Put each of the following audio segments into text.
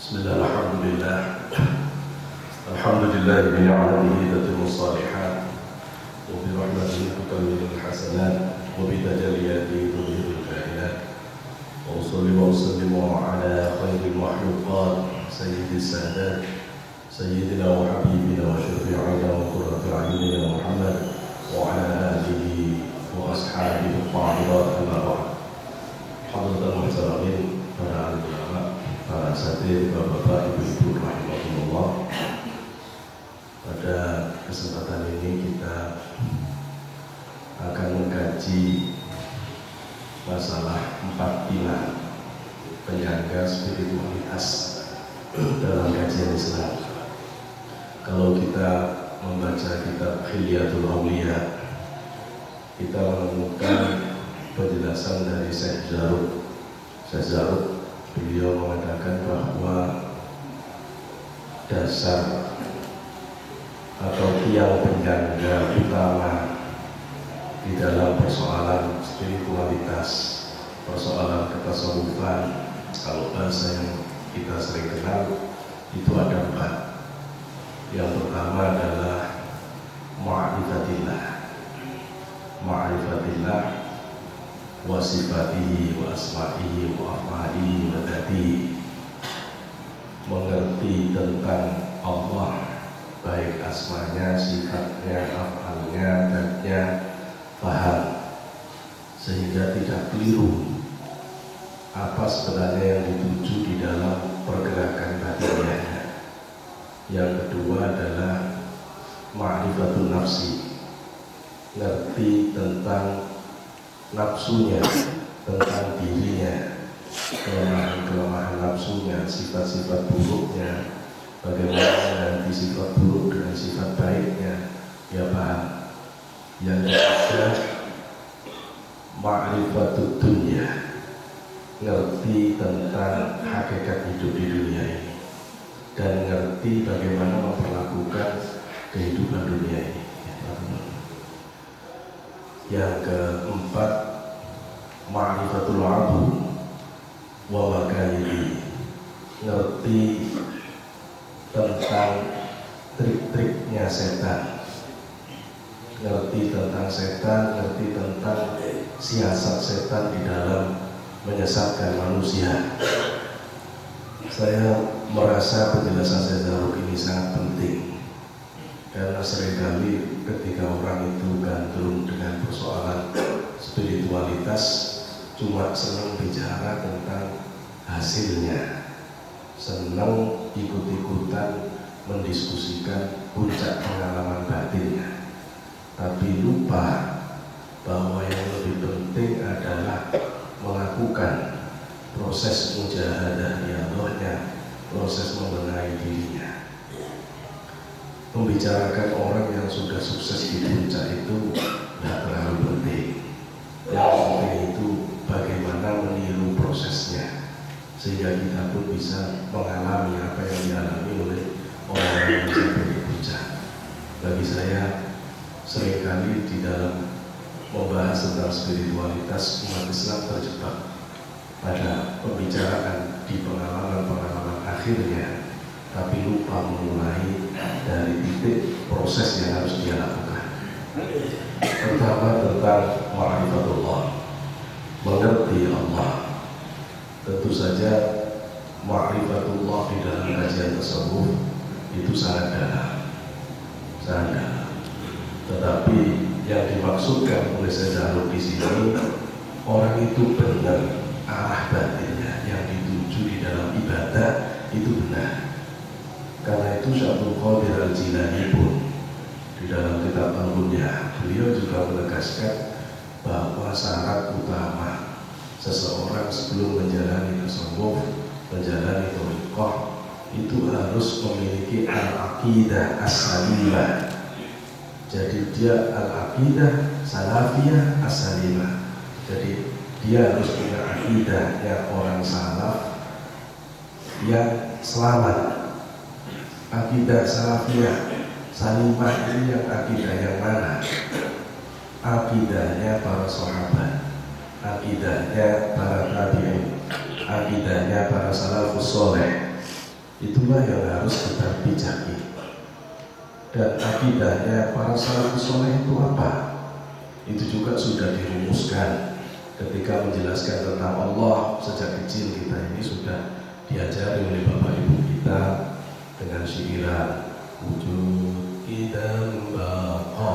Bismillah, alhamdulillah. Alhamdulillah bini'amatihi tatimmu shalihat wa bi rahmatihi tukammilul hasanat wa bi tajalliyatihi tudhhirul kainat. Wa usalli wa usallimu ala khairil makhluqat sayyidis sadat sayyidina wa habibina wa syafi'ina wa qurrati a'yunina Muhammad wa ala alihi wa ashabihi al-tahirat amma ba'd. Hadratul muhtaramin, para ulama, para asatidz, bapak-bapak, ibu-ibu rahimahumullah. Pada kesempatan ini kita akan mengkaji masalah 4 pilar penyangga spiritualitas dalam kajian Islam. Kalau kita membaca kitab Hilyatul Auliya, kita menemukan penjelasan dari Syekh Zarruq. Beliau mengatakan bahwa dasar atau tiang penyangga utama di dalam persoalan spiritualitas, persoalan ketasawufan, kalau bahasa yang kita sering kenal itu ada 4. Yang pertama adalah ma'rifatillah wa sifatihi wa asma'ihi wa af'alihi wa dzatihi, mengerti tentang Allah, baik asmanya, sifatnya, af'alnya, dzatnya, paham sehingga tidak keliru apa sebenarnya yang dituju di dalam pergerakan batinnya. Yang kedua adalah ma'rifatun nafsi, ngerti tentang nafsunya, tentang dirinya, kelemahan-kelemahan nafsunya, sifat-sifat buruknya, bagaimana nanti sifat buruk dengan sifat baiknya, ya paham. Yang ketiga ma'rifatud dunya, ngerti tentang hakikat hidup di dunia ini dan ngerti bagaimana memperlakukan kehidupan dunia ini. Yang keempat ma'rifatul abu wa makayidi, ngerti tentang trik-triknya setan, ngerti tentang setan, ngerti tentang siasat setan di dalam menyesatkan manusia. Saya merasa penjelasan Syekh Zarruq ini sangat penting, karena seringkali ketika orang itu gandrung dengan persoalan spiritualitas cuma senang bicara tentang hasilnya, senang ikut-ikutan mendiskusikan puncak pengalaman batinnya, tapi lupa bahwa yang lebih penting adalah melakukan proses mujahadah di Allahnya, proses membenahi dirinya. Membicarakan orang yang sudah sukses di puncak itu tidak terlalu penting. Yang penting itu bagaimana meniru prosesnya, sehingga kita pun bisa mengalami apa yang dialami oleh orang yang sampai di puncak. Bagi saya, seringkali di dalam membahas tentang spiritualitas, umat Islam terjebak pada pembicaraan di pengalaman-pengalaman akhirnya, tapi lupa memulai dari titik proses yang harus dia lakukan. Pertama tentang ma'rifatullah, mengerti Allah. Tentu saja ma'rifatullah di dalam kajian tasawuf itu sangat dalam. Tetapi yang dimaksudkan oleh Syekh Zarruq di sini, orang itu benar arah batinnya yang dituju di dalam ibadah itu benar. Karena itu Syekh Qadir Al-Jilani pun di dalam kitab Al-Bunyah, beliau juga menegaskan bahwa syarat utama seseorang sebelum menjalani tasawuf, menjalani thariqah, itu harus memiliki al-aqidah as-salimah. Jadi dia al-aqidah salafiyah as-salimah. Jadi dia harus punya akidahnya orang salaf yang selamat. Akidah salafiyah salimah ini yang akidah yang mana? Akidahnya para sahabat, akidahnya para tabi'in, akidahnya para salafus soleh, Itulah yang harus kita bijaki. Dan akidahnya para salafus saleh itu apa? Itu juga sudah dirumuskan ketika menjelaskan tentang Allah. Sejak kecil kita ini sudah diajari oleh bapak ibu kita dengan syairan wujud idam baqa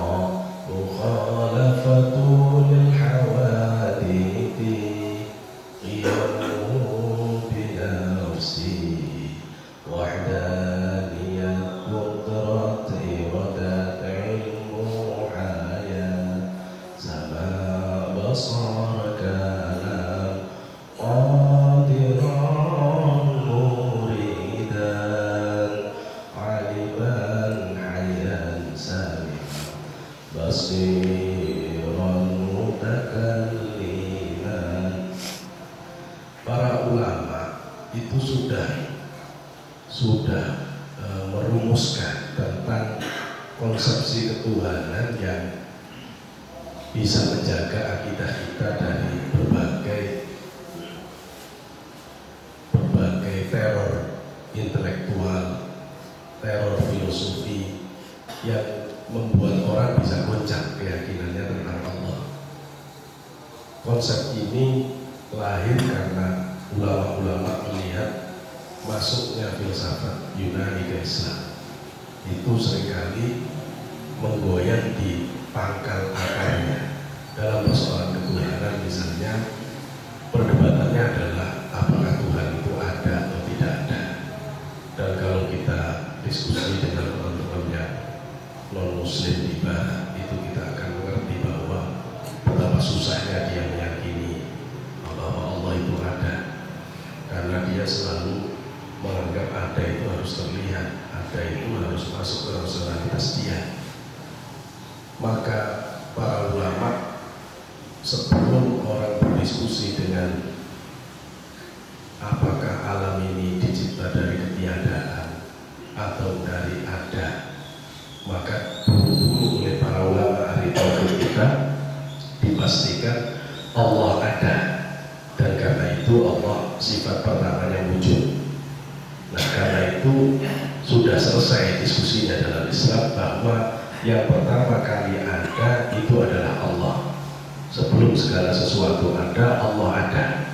mukhalafatul hawadithi qiyamu binafsi wahdaniyat qudrat iradat ilmu hayat sama basar kalam qadiran muridan aliman hayyan salim basiran mutakalliman. Para ulama itu sudah merumuskan tentang konsepsi ketuhanan yang bisa menjaga akidah kita dari berbagai teror intelektual, teror filosofi yang membuat orang bisa goncang keyakinannya tentang Allah. Konsep ini lahir karena ulama-ulama melihat masuknya filsafat Yunani ke Islam. Itu seringkali menggoyang di pangkal akarnya. Dalam persoalan ketuhanan misalnya, perdebatannya adalah apakah Tuhan itu ada atau tidak ada. Dan kalau kita diskusi dengan teman-teman yang non-muslim di barat, itu kita akan mengerti bahwa betapa susahnya dia meyakini bahwa Allah itu ada, karena dia selalu menganggap ada itu harus terlihat, ada itu harus masuk ke rasionalitas dia. Maka para ulama sebelum orang berdiskusi dengan apakah alam ini dicipta dari ketiadaan atau dari ada, maka buru-buru oleh para ulama ahli tauhid kita dipastikan Allah ada, dan karena itu Allah sifat pertamanya wujud. Nah, karena itu sudah selesai diskusinya dalam Islam bahwa yang pertama kali ada itu adalah Allah. Sebelum segala sesuatu ada, Allah ada.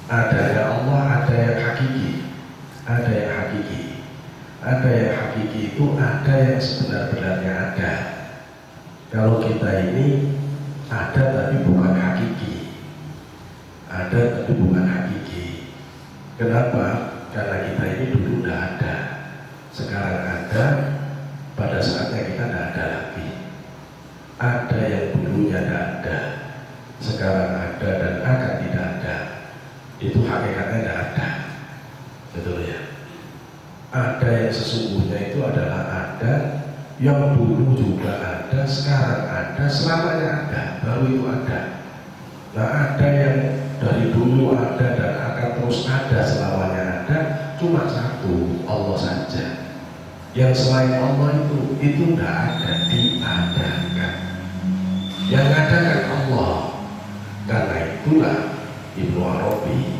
Adanya Allah ada yang hakiki, ada yang hakiki. Ada yang hakiki itu ada yang sebenar-benarnya ada. Kalau kita ini ada tapi bukan hakiki, ada tapi bukan hakiki. Kenapa? Karena kita ini dulu tidak ada, sekarang ada, pada saatnya kita tidak ada lagi. Ada yang dulunya tidak ada, sekarang ada dan akan tidak ada. Itu hakikatnya tidak ada, betul ya? Ada yang sesungguhnya itu adalah ada, yang dulu juga ada, sekarang ada, selamanya ada, baru itu ada. Nah, ada yang dari dulu ada dan akan terus ada, selamanya ada, cuma satu, Allah saja. Yang selain Allah itu tidak ada, diadakan. Yang ada kan Allah. Karena itulah Ibnu Arabi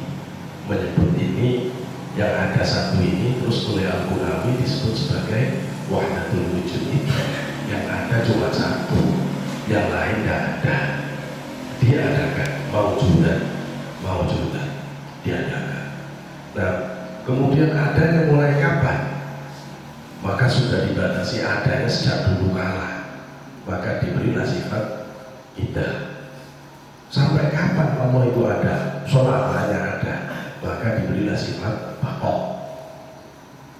menyebut ini, yang ada satu ini, terus oleh Al-Qunawi disebut sebagai wahdatul wujud. Yang ada cuma satu, yang lain tidak ada. Diadakan, maujudan, diadakan. Nah, kemudian adanya mulai kapan? Maka sudah dibatasi adanya sejak dulu kala. Maka diberilah sifat kita. Sampai kapan Allah itu ada? Selamanya ada. Maka diberilah sifat baqa.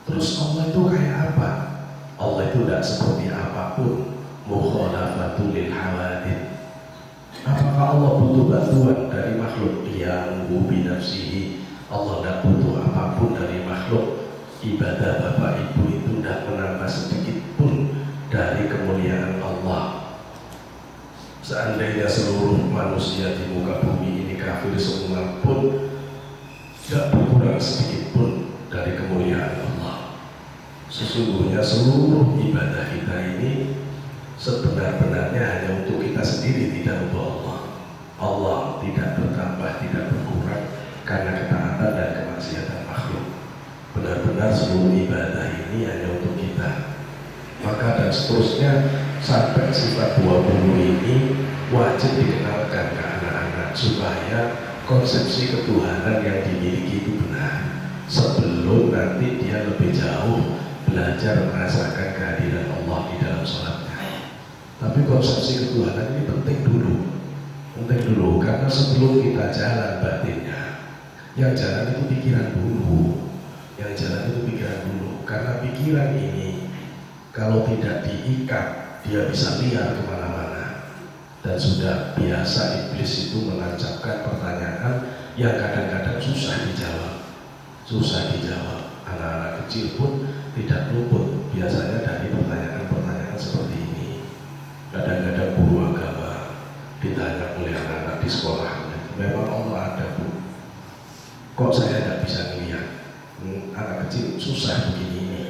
Terus Allah itu kayak apa? Allah itu tidak seperti apapun. Mukhalafatul hawadith. Apakah Allah butuh bantuan dari makhluk? Yang binafsihi. Allah tidak butuh apapun dari makhluk. Ibadah bapak ibu itu tidak menambah sedikit pun dari kemuliaan Allah. Seandainya seluruh manusia di muka bumi ini kafir semua pun, tidak berkurang sedikit pun dari kemuliaan Allah. Sesungguhnya seluruh ibadah kita ini sebenar-benarnya hanya untuk kita sendiri, tidak untuk Allah. Allah tidak bertambah, tidak berkurang karena ketaatan dan kemaksiatan makhluk. Benar benar-benar seluruh ibadah ini hanya untuk kita. Maka dan seterusnya sampai sifat 20 ini wajib dikenalkan ke anak-anak supaya konsepsi ketuhanan yang dimiliki itu benar, sebelum nanti dia lebih jauh belajar merasakan kehadiran Allah di dalam sholatnya. Tapi konsepsi ketuhanan ini penting dulu, karena sebelum kita jalan batinnya, yang jalan itu pikiran dulu, karena pikiran ini kalau tidak diikat dia bisa liar kemana-mana. Dan sudah biasa iblis itu menancapkan pertanyaan yang kadang-kadang susah dijawab. Anak-anak kecil pun tidak luput biasanya dari pertanyaan-pertanyaan seperti ini. Kadang-kadang guru agama ditanya oleh anak-anak di sekolah, memang Allah ada, Bu? Kok saya tidak bisa melihat? Anak kecil susah begini ini,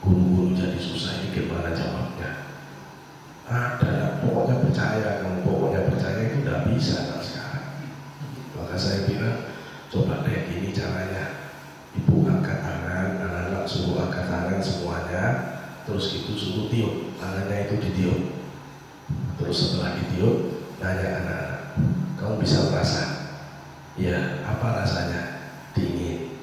guru-guru jadi susah, ini gimana jawabnya? Ada, pokoknya percaya itu tidak bisa sekarang. Maka saya bilang, coba deh ini caranya, ibu angkat tangan, anak-anak suruh angkat tangan semuanya, terus itu suruh tiup, tangannya itu ditiup. Terus setelah ditiup, nanya anak-anak, kamu bisa merasa? Ya, apa rasanya? Dingin.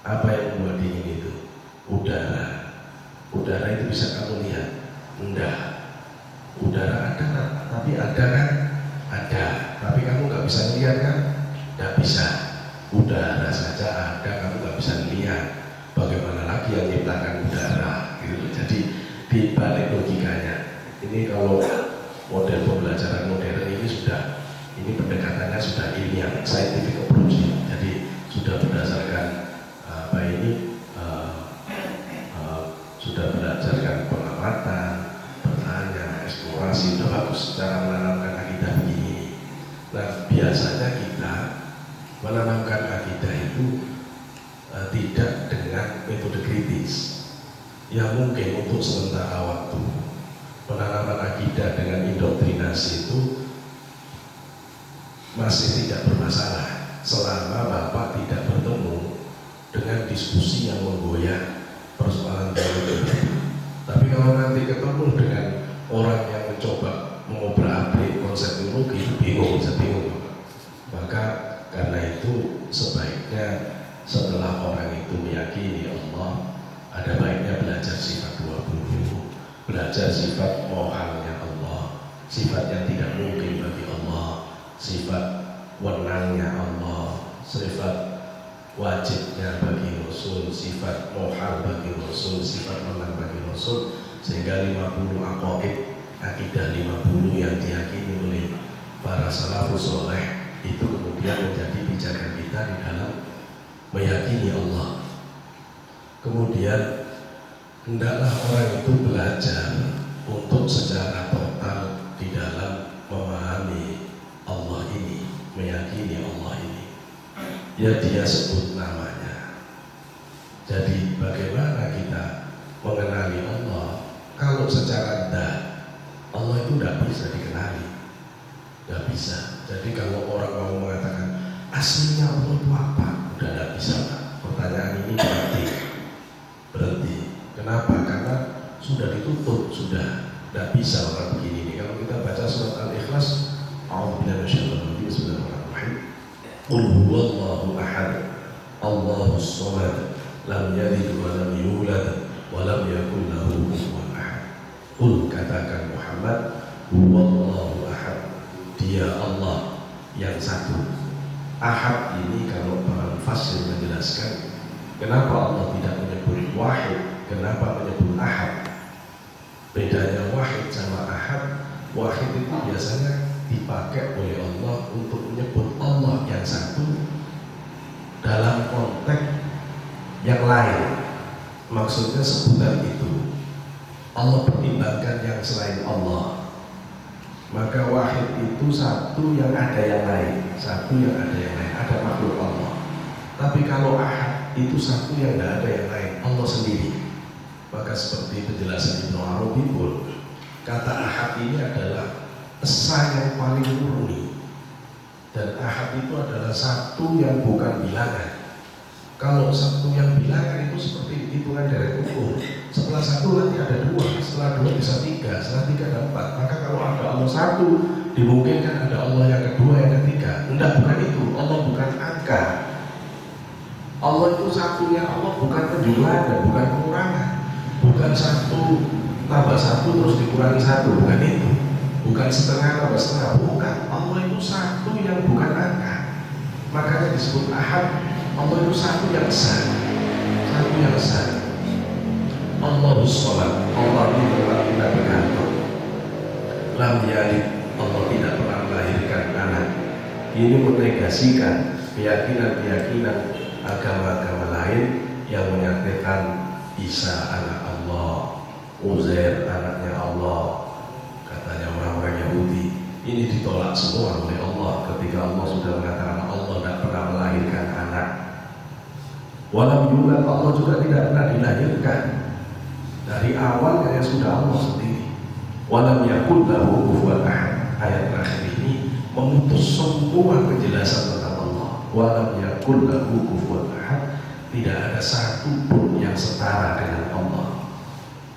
Apa yang membuat dingin itu? Udara itu bisa kamu lihat? Enggak. Udara ada kan? Tapi ada kan? Ada. Tapi kamu nggak bisa lihat kan? Nggak bisa. Udara saja ada, kamu nggak bisa lihat. Bagaimana lagi yang menciptakan udara? Gitu. Jadi di balik logikanya, ini kalau model pembelajaran modern ini pendekatannya sudah ilmiah, scientific approach. Jadi sudah berdasarkan sudah berdasarkan pengamatan, bertanya, eksplorasi, sudah bagus cara menanamkan akidah begini. Nah, biasanya kita menanamkan akidah itu tidak dengan metode kritis. Ya mungkin untuk sementara waktu penanaman akidah dengan indoktrinasi itu masih tidak bermasalah selama Bapak tidak bertemu dengan diskusi yang menggoyah persoalan teologi. Tapi kalau nanti ketemu dengan orang yang mencoba mengobrak-abrik konsep teologi, bisa bingung. Maka karena itu sebaiknya setelah orang itu meyakini Allah, ada baiknya belajar sifat 20, belajar sifat mohalnya Allah, sifat yang tidak mungkin bagi Allah, sifat wenangnya Allah, sifat wajibnya bagi Rasul, sifat mohal bagi Rasul, sifat menang bagi Rasul, sehingga 50 aqaid, akidah 50 yang diyakini oleh para salafus soleh itu kemudian menjadi pijakan kita di dalam meyakini Allah. Kemudian hendaklah orang itu belajar untuk secara total di dalam memahami Allah ini, meyakini Allah ini. Ya dia sebut namanya. Jadi bagaimana kita mengenali Allah kalau secara zat Allah itu tidak bisa dikenali, tidak bisa. Jadi kalau orang mau mengatakan aslinya Allah itu apa, udah tidak bisa, Pak. Pertanyaan ini berhenti. Kenapa? Karena sudah ditutup, sudah tidak bisa orang begini ini. Kalau kita baca surat Al-Ikhlas, A'udzubillahi minasyaitonir rajim, bismillahirrahmanirrahim. Qul huwallahu ahad, Allahus samad, lam yalid wa lam yulad wa lam yakul lahu kufuwan ahad. Qul, katakan Muhammad, huwallahu ahad, dia Allah yang satu. Ahad ini kalau para mufassir menjelaskan kenapa Allah tidak menyebut wahid, kenapa menyebut ahad. Bedanya wahid sama ahad, wahid itu biasanya dipakai oleh Allah untuk menyebut Allah yang satu dalam konteks yang lain. Maksudnya sebutan itu Allah pertimbangkan yang selain Allah. Maka wahid itu satu yang ada yang lain, ada makhluk Allah. Tapi kalau ahad itu satu yang tidak ada yang lain, Allah sendiri. Maka seperti penjelasan Ibnu Arabi pun, kata ahad ini adalah esa yang paling murni, dan ahad itu adalah satu yang bukan bilangan. Kalau satu yang bilangan itu seperti kemungkinan deret ukur. Setelah satu nanti ada dua, setelah dua bisa tiga, setelah tiga ada empat. Maka kalau ada Allah satu, dimungkinkan ada Allah yang kedua, yang ketiga. Enggak, bukan itu. Allah bukan angka. Allah itu satunya. Allah bukan penjualan dan bukan pengurangan. Bukan satu tambah satu terus dikurangi satu, bukan itu. Bukan setengah tambah setengah, bukan. Allah itu satu yang bukan angka. Makanya disebut Ahad. Allah itu satu yang sah, satu yang sah. Allahus Shamad, Allah itu tempat kita bergantung. Lam yalid, Allah tidak pernah melahirkan anak. Ini menegasikan keyakinan-keyakinan agama-agama lain yang menyatakan Isa anak Allah, Uzair anaknya Allah, katanya orang-orang Yahudi. Ini ditolak semua oleh Allah ketika Allah sudah mengatakan Allah tidak pernah melahirkan anak. Walam yulad, Allah juga tidak pernah dilahirkan. Dari awal kayak sudah Allah sendiri. Walam yakul lahu kufuwan ahad. Ayat terakhir ini memutus semua penjelasan tentang Allah. Walam yakul lahu kufuwan ahad. Tidak ada satu pun yang setara dengan Allah.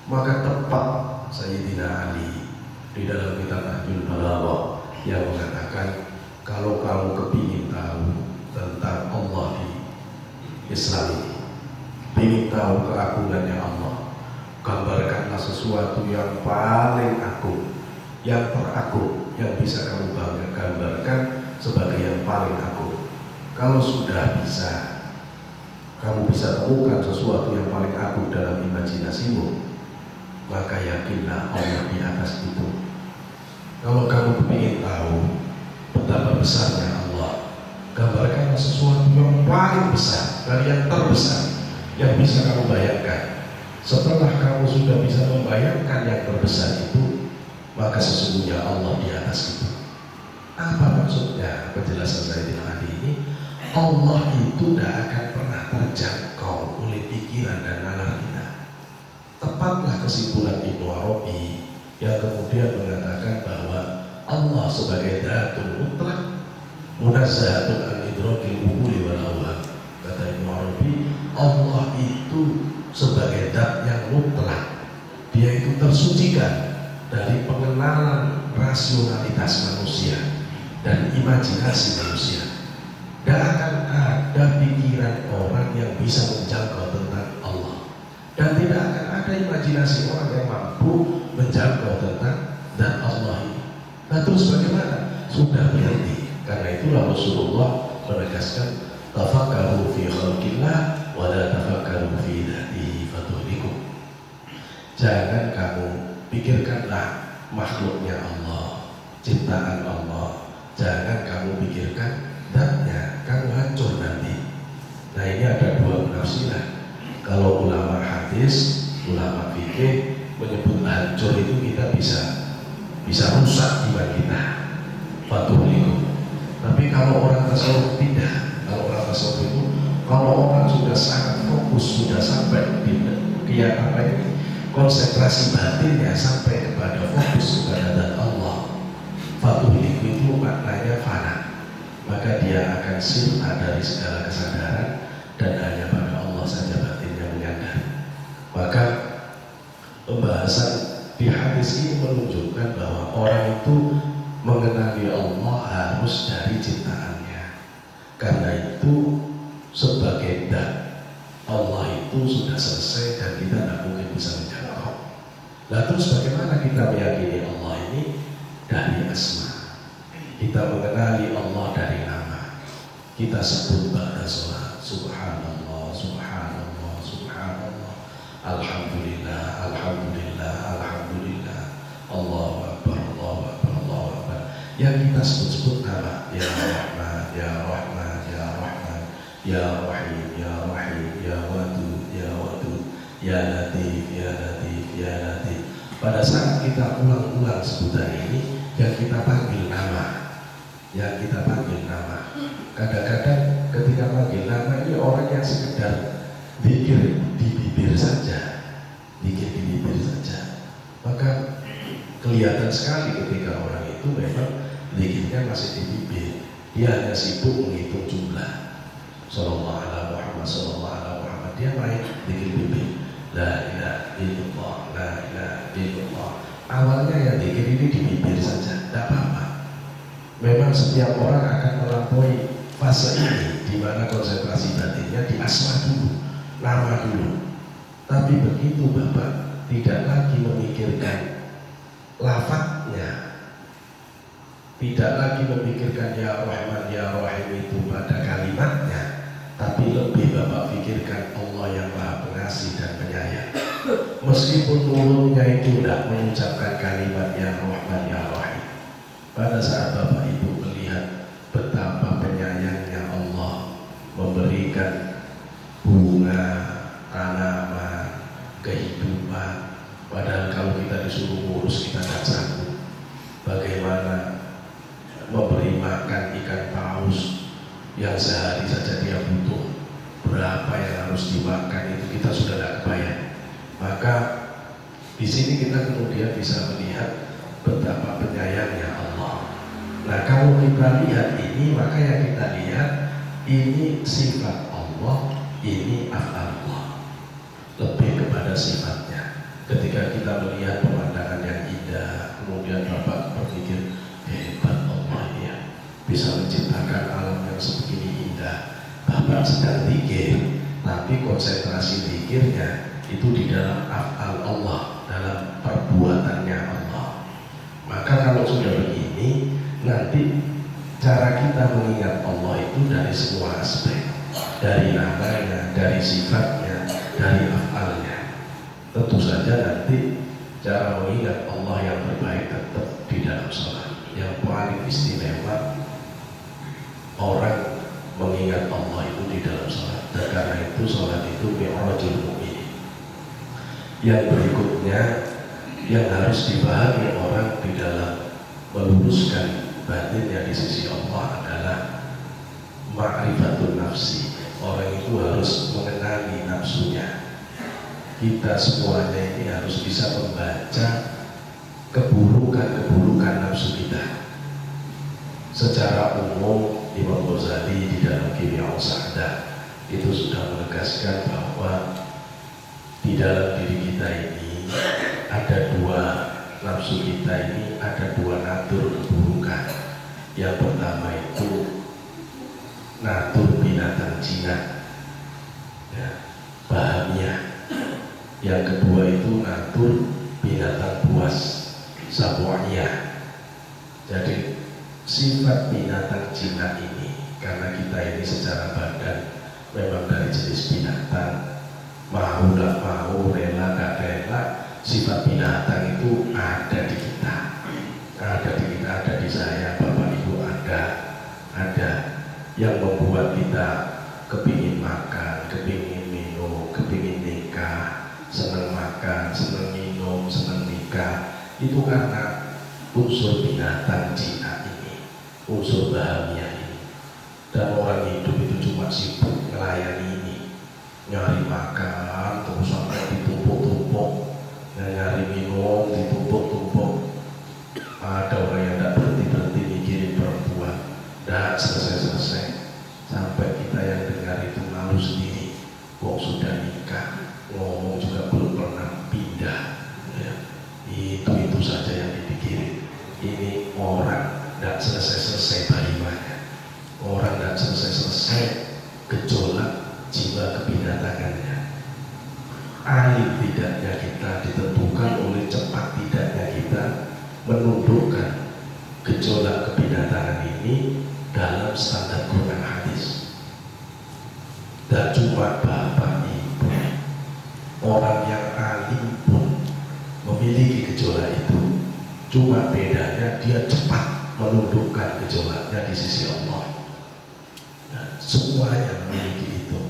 Maka tepat Sayyidina Ali di dalam kitab Nahjul Balaghah yang mengatakan, kalau kamu kepingin tahu tentang Allah di Islam ini, ingin tahu keagungannya Allah, gambarkanlah sesuatu yang paling agung, yang teragung, yang bisa kamu gambarkan sebagai yang paling agung. Kalau sudah bisa, kamu bisa temukan sesuatu yang paling agung dalam imajinasimu, maka yakinlah Allah di atas itu. Kalau kamu ingin tahu betapa besarnya Allah, gambarkanlah sesuatu yang paling besar dari yang terbesar yang bisa kamu bayangkan. Setelah kamu sudah bisa membayangkan yang terbesar itu, maka sesungguhnya Allah di atas itu. Apa maksudnya penjelasan saya di hari ini? Allah itu tidak akan pernah terjangkau oleh pikiran dan nalar kita. Tepatlah kesimpulan Ibnu Arabi yang kemudian mengatakan bahwa Allah sebagai Dhatul Mutlaq munazzahun an idrakil wuhuli wal awham. Kata Ibnu Arabi, Allah itu sebagai zat yang mutlak, dia itu tersucikan dari pengenalan rasionalitas manusia dan imajinasi manusia. Tidak akan ada pikiran orang yang bisa menjangkau tentang Allah, dan tidak akan ada imajinasi orang yang mampu menjangkau tentang zat Allah ini. Nah terus bagaimana? Sudah berhenti. Karena itulah Rasulullah menegaskan, tafakkaru fi khalqillah wa la tafakkaru fi dzatihi fatuhlikum. Jangan kamu pikirkanlah makhluknya Allah, ciptaan Allah. Jangan kamu pikirkan zatnya, kamu hancur nanti. Nah ini ada dua penafsiran. Kalau ulama hadis, ulama fikih menyebut hancur itu kita bisa rusak iman kita, fatuhlikum. Tapi kalau orang tasawuf tidak. Kalau orang tasawuf itu, kalau orang sudah sangat fokus, sudah sampai di konsentrasi batinnya sampai kepada fokus kepada zat Allah, fatuhlikum itu maknanya fana. Maka dia akan sirna dari segala kesadaran dan hanya pada Allah saja batinnya menyandar. Maka pembahasan di hadis ini menunjukkan bahwa orang itu mengenali Allah harus dari ciptaannya. Karena itu sebagai zat Allah itu sudah selesai dan kita tidak mungkin bisa menjangkau. Lalu terus bagaimana kita meyakini Allah ini? Dari asma. Kita mengenali Allah dari nama. Kita sebut ba'da sholat, subhanallah, subhanallah, subhanallah, alhamdulillah, alhamdulillah, alhamdulillah, Allahu akbar, Allahu akbar, Allahu akbar. Yang kita sebut-sebut nama, ya Rahman, ya Rahman, ya Rahman, ya Rahim, ya Rahim, ya Wadud, ya Wadud, ya Latif, ya Latif, ya Latif. Pada saat kita ulang-ulang sebutan ini, yang kita panggil nama, yang kita panggil nama. Kadang-kadang ketika panggil nama ini orang yang sekedar zikir di bibir saja, zikir di bibir saja, maka kelihatan sekali ketika orang itu memang zikirnya masih di bibir. Dia hanya sibuk menghitung jumlah. Sallallahu alaihi Muhammad, sallallahu alaihi Muhammad. Dia main zikir bibir. La ilaha illallah, la ilaha illallah. Awalnya yang dikir ini di bibir saja, tidak apa-apa. Memang setiap orang akan melampaui fase ini, di mana konsentrasi batinnya di asma dulu, nama dulu. Tapi begitu Bapak tidak lagi memikirkan lafadznya, tidak lagi memikirkan ya Rahman ya Rahim itu pada kalimatnya, tapi lebih Bapak pikirkan Allah yang Maha Pengasih dan Penyayang. Meskipun mulutnya itu tidak mengucapkan kalimat ya Rahman ya Rahim, pada saat Bapak Ibu melihat betapa penyayangnya Allah memberikan bunga, tanaman, kehidupan, padahal kalau kita disuruh ngurus kita tidak sanggup. Bagaimana memberi makan ikan paus yang sehari saja dia butuh berapa yang harus dimakan, itu kita sudah tidak kebayang. Maka di sini kita kemudian bisa melihat betapa penyayangnya Allah. Nah kalau kita lihat ini, maka yang kita lihat ini sifat Allah, ini af'al Allah, lebih kepada sifatnya. Ketika kita melihat pemandangan yang indah, kemudian Bapak berpikir hebat Allah ya, bisa menciptakan alam yang sebegini indah. Bapak sedang zikir, tapi konsentrasi zikirnya itu di dalam af'al Allah, dalam perbuatannya Allah. Maka kalau sudah begini, nanti cara kita mengingat Allah itu dari semua aspek, dari namanya, dari sifatnya, dari af'alnya. Tentu saja nanti cara mengingat Allah yang terbaik tetap di dalam sholat. Yang paling istimewa orang mengingat Allah itu di dalam sholat, dan karena itu sholat itu mi'rajul mu'min. Yang berikutnya yang harus dipahami orang di dalam meluruskan batinnya di sisi Allah adalah ma'rifatul nafsi. Orang itu harus mengenali nafsunya. Kita semuanya ini harus bisa membaca keburukan-keburukan nafsu kita. Secara umum Imam Ghazali di dalam Kimia Sa'adah itu sudah menegaskan bahwa di dalam diri kita ini ada dua nafsu kita ini, ada dua natur keburukan. Yang pertama itu natur binatang jinak ya, bahamiyah. Yang kedua itu natur binatang buas, sabu'iyah. Jadi sifat binatang jinak ini, karena kita ini secara badan memang dari jenis binatang, mau gak mau, rela gak rela, sifat binatang itu ada di kita, ada di kita, ada di saya, Bapak Ibu ada yang membuat kita kepingin makan, kepingin minum, kepingin nikah, senang makan, senang minum, senang nikah. Itu karena unsur binatang jinak ini, unsur bahamiyah ini. Dan orang hidup itu cuma sibuk melayani ini, nyari makan terus sampai ditumpuk-tumpuk, nyari minum ditumpuk-tumpuk. Ada orang yang tidak berhenti-berhenti mikirin perempuan, tidak selesai-selesai, sampai kita yang dengar itu malu sendiri. Kok sudah nikah, ngomong juga belum pernah pindah ya. Itu saja yang dipikirin. Ini orang tidak selesai-selesai bagaimana, orang tidak selesai-selesai gejolak jiwa kebinatangannya. Alim tidaknya kita ditentukan oleh cepat tidaknya kita menundukkan gejolak kebinatangan ini dalam standar Quran hadis. Dan cuma Bapak Ibu, orang yang alim pun memiliki gejolak itu, cuma bedanya dia cepat menundukkan gejolaknya di sisi Allah. Nah, semuanya memiliki itu.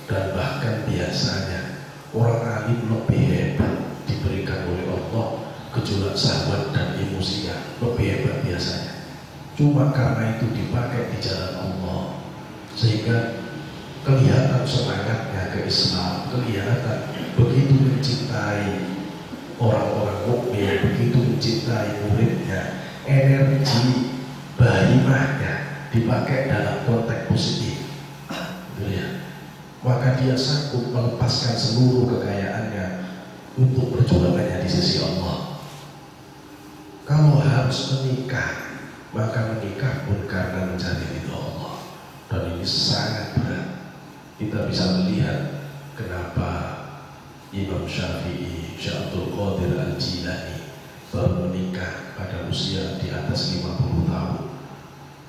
Dan bahkan biasanya orang alim lebih hebat diberikan oleh Allah gejolak sahabat dan emosinya lebih hebat biasanya. Cuma karena itu dipakai di jalan Allah, sehingga kelihatan semangatnya ke Islam, kelihatan begitu mencintai orang-orang mukmin, begitu mencintai muridnya, energi bahimahnya dipakai dalam konteks positif. Gitu ya. Maka dia sanggup melepaskan seluruh kekayaannya untuk perjuangannya di sisi Allah. Kalau harus menikah, maka menikah pun karena mencari ridho Allah. Dan ini sangat berat. Kita bisa melihat kenapa Imam Syafi'i, Syekh Abdul Qadir Al-Jilani baru menikah pada usia di atas 50 tahun.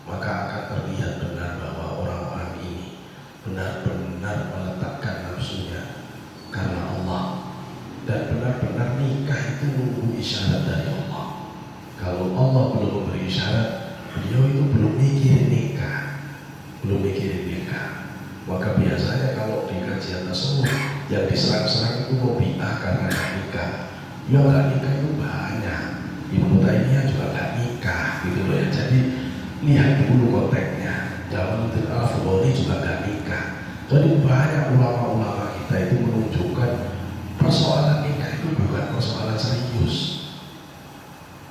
Maka akan terlihat benar bahwa orang-orang ini benar-benar meletakkan nafsunya karena Allah, dan benar-benar nikah itu menunggu isyarat dari Allah. Kalau Allah belum memberi isyarat, beliau itu belum mikirin nikah, Maka biasanya kalau di kajian tasawuf yang diserang-serang itu mau bid'ah karena gak nikah. Ya gak nikah itu banyak. Ibnu Taimiyah juga gak nikah gitu loh ya. Jadi lihat dulu konteksnya. Jamaluddin Al-Afghani juga gak nikah. Jadi banyak ulama-ulama kita itu menunjukkan persoalan nikah itu bukan persoalan serius.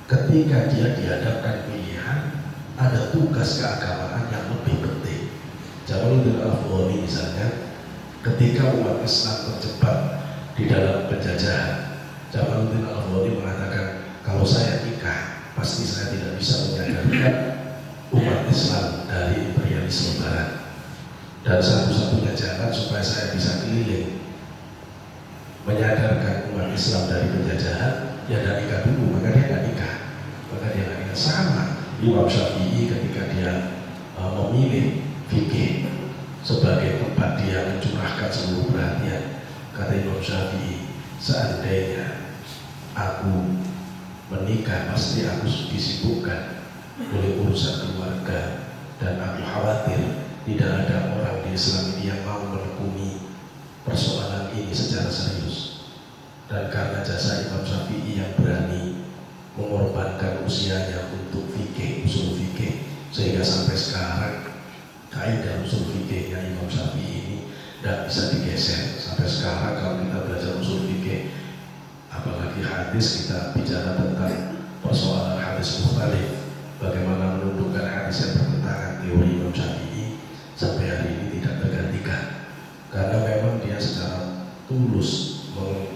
Ketika dia dihadapkan pilihan, ada tugas keagamaan yang lebih penting. Jamaluddin Al-Afghani misalnya, ketika umat Islam terjebak di dalam penjajahan, Jamaluddin Al-Afghani mengatakan, kalau saya nikah, pasti saya tidak bisa menyadarkan umat Islam dari imperialisme Barat. Dan satu-satunya jalan supaya saya bisa keliling menyadarkan umat Islam dari penjajahan, ya dan nikah dulu. Maka dia nggak nikah. Sama Imam Syafi'i ketika dia memilih fikih sebagai tempat dia mencurahkan seluruh perhatian, kata Imam Syafi'i, seandainya aku menikah pasti aku disibukkan oleh urusan keluarga, dan aku khawatir tidak ada orang di Islam ini yang mau menekuni persoalan ini secara serius. Dan karena jasa Imam Syafi'i yang berani mengorbankan usianya untuk fikih, usul fikih, sehingga sampai sekarang kaidah usul fikihnya Imam Syafi'i ini tidak bisa digeser. Sampai sekarang kalau kita belajar usul fikih, apalagi hadis, kita bicara tentang persoalan hadis mukhtalif, bagaimana menundukkan hadis yang bertentangan, teori Imam Syafi'i sampai hari ini tidak tergantikan, karena memang dia secara tulus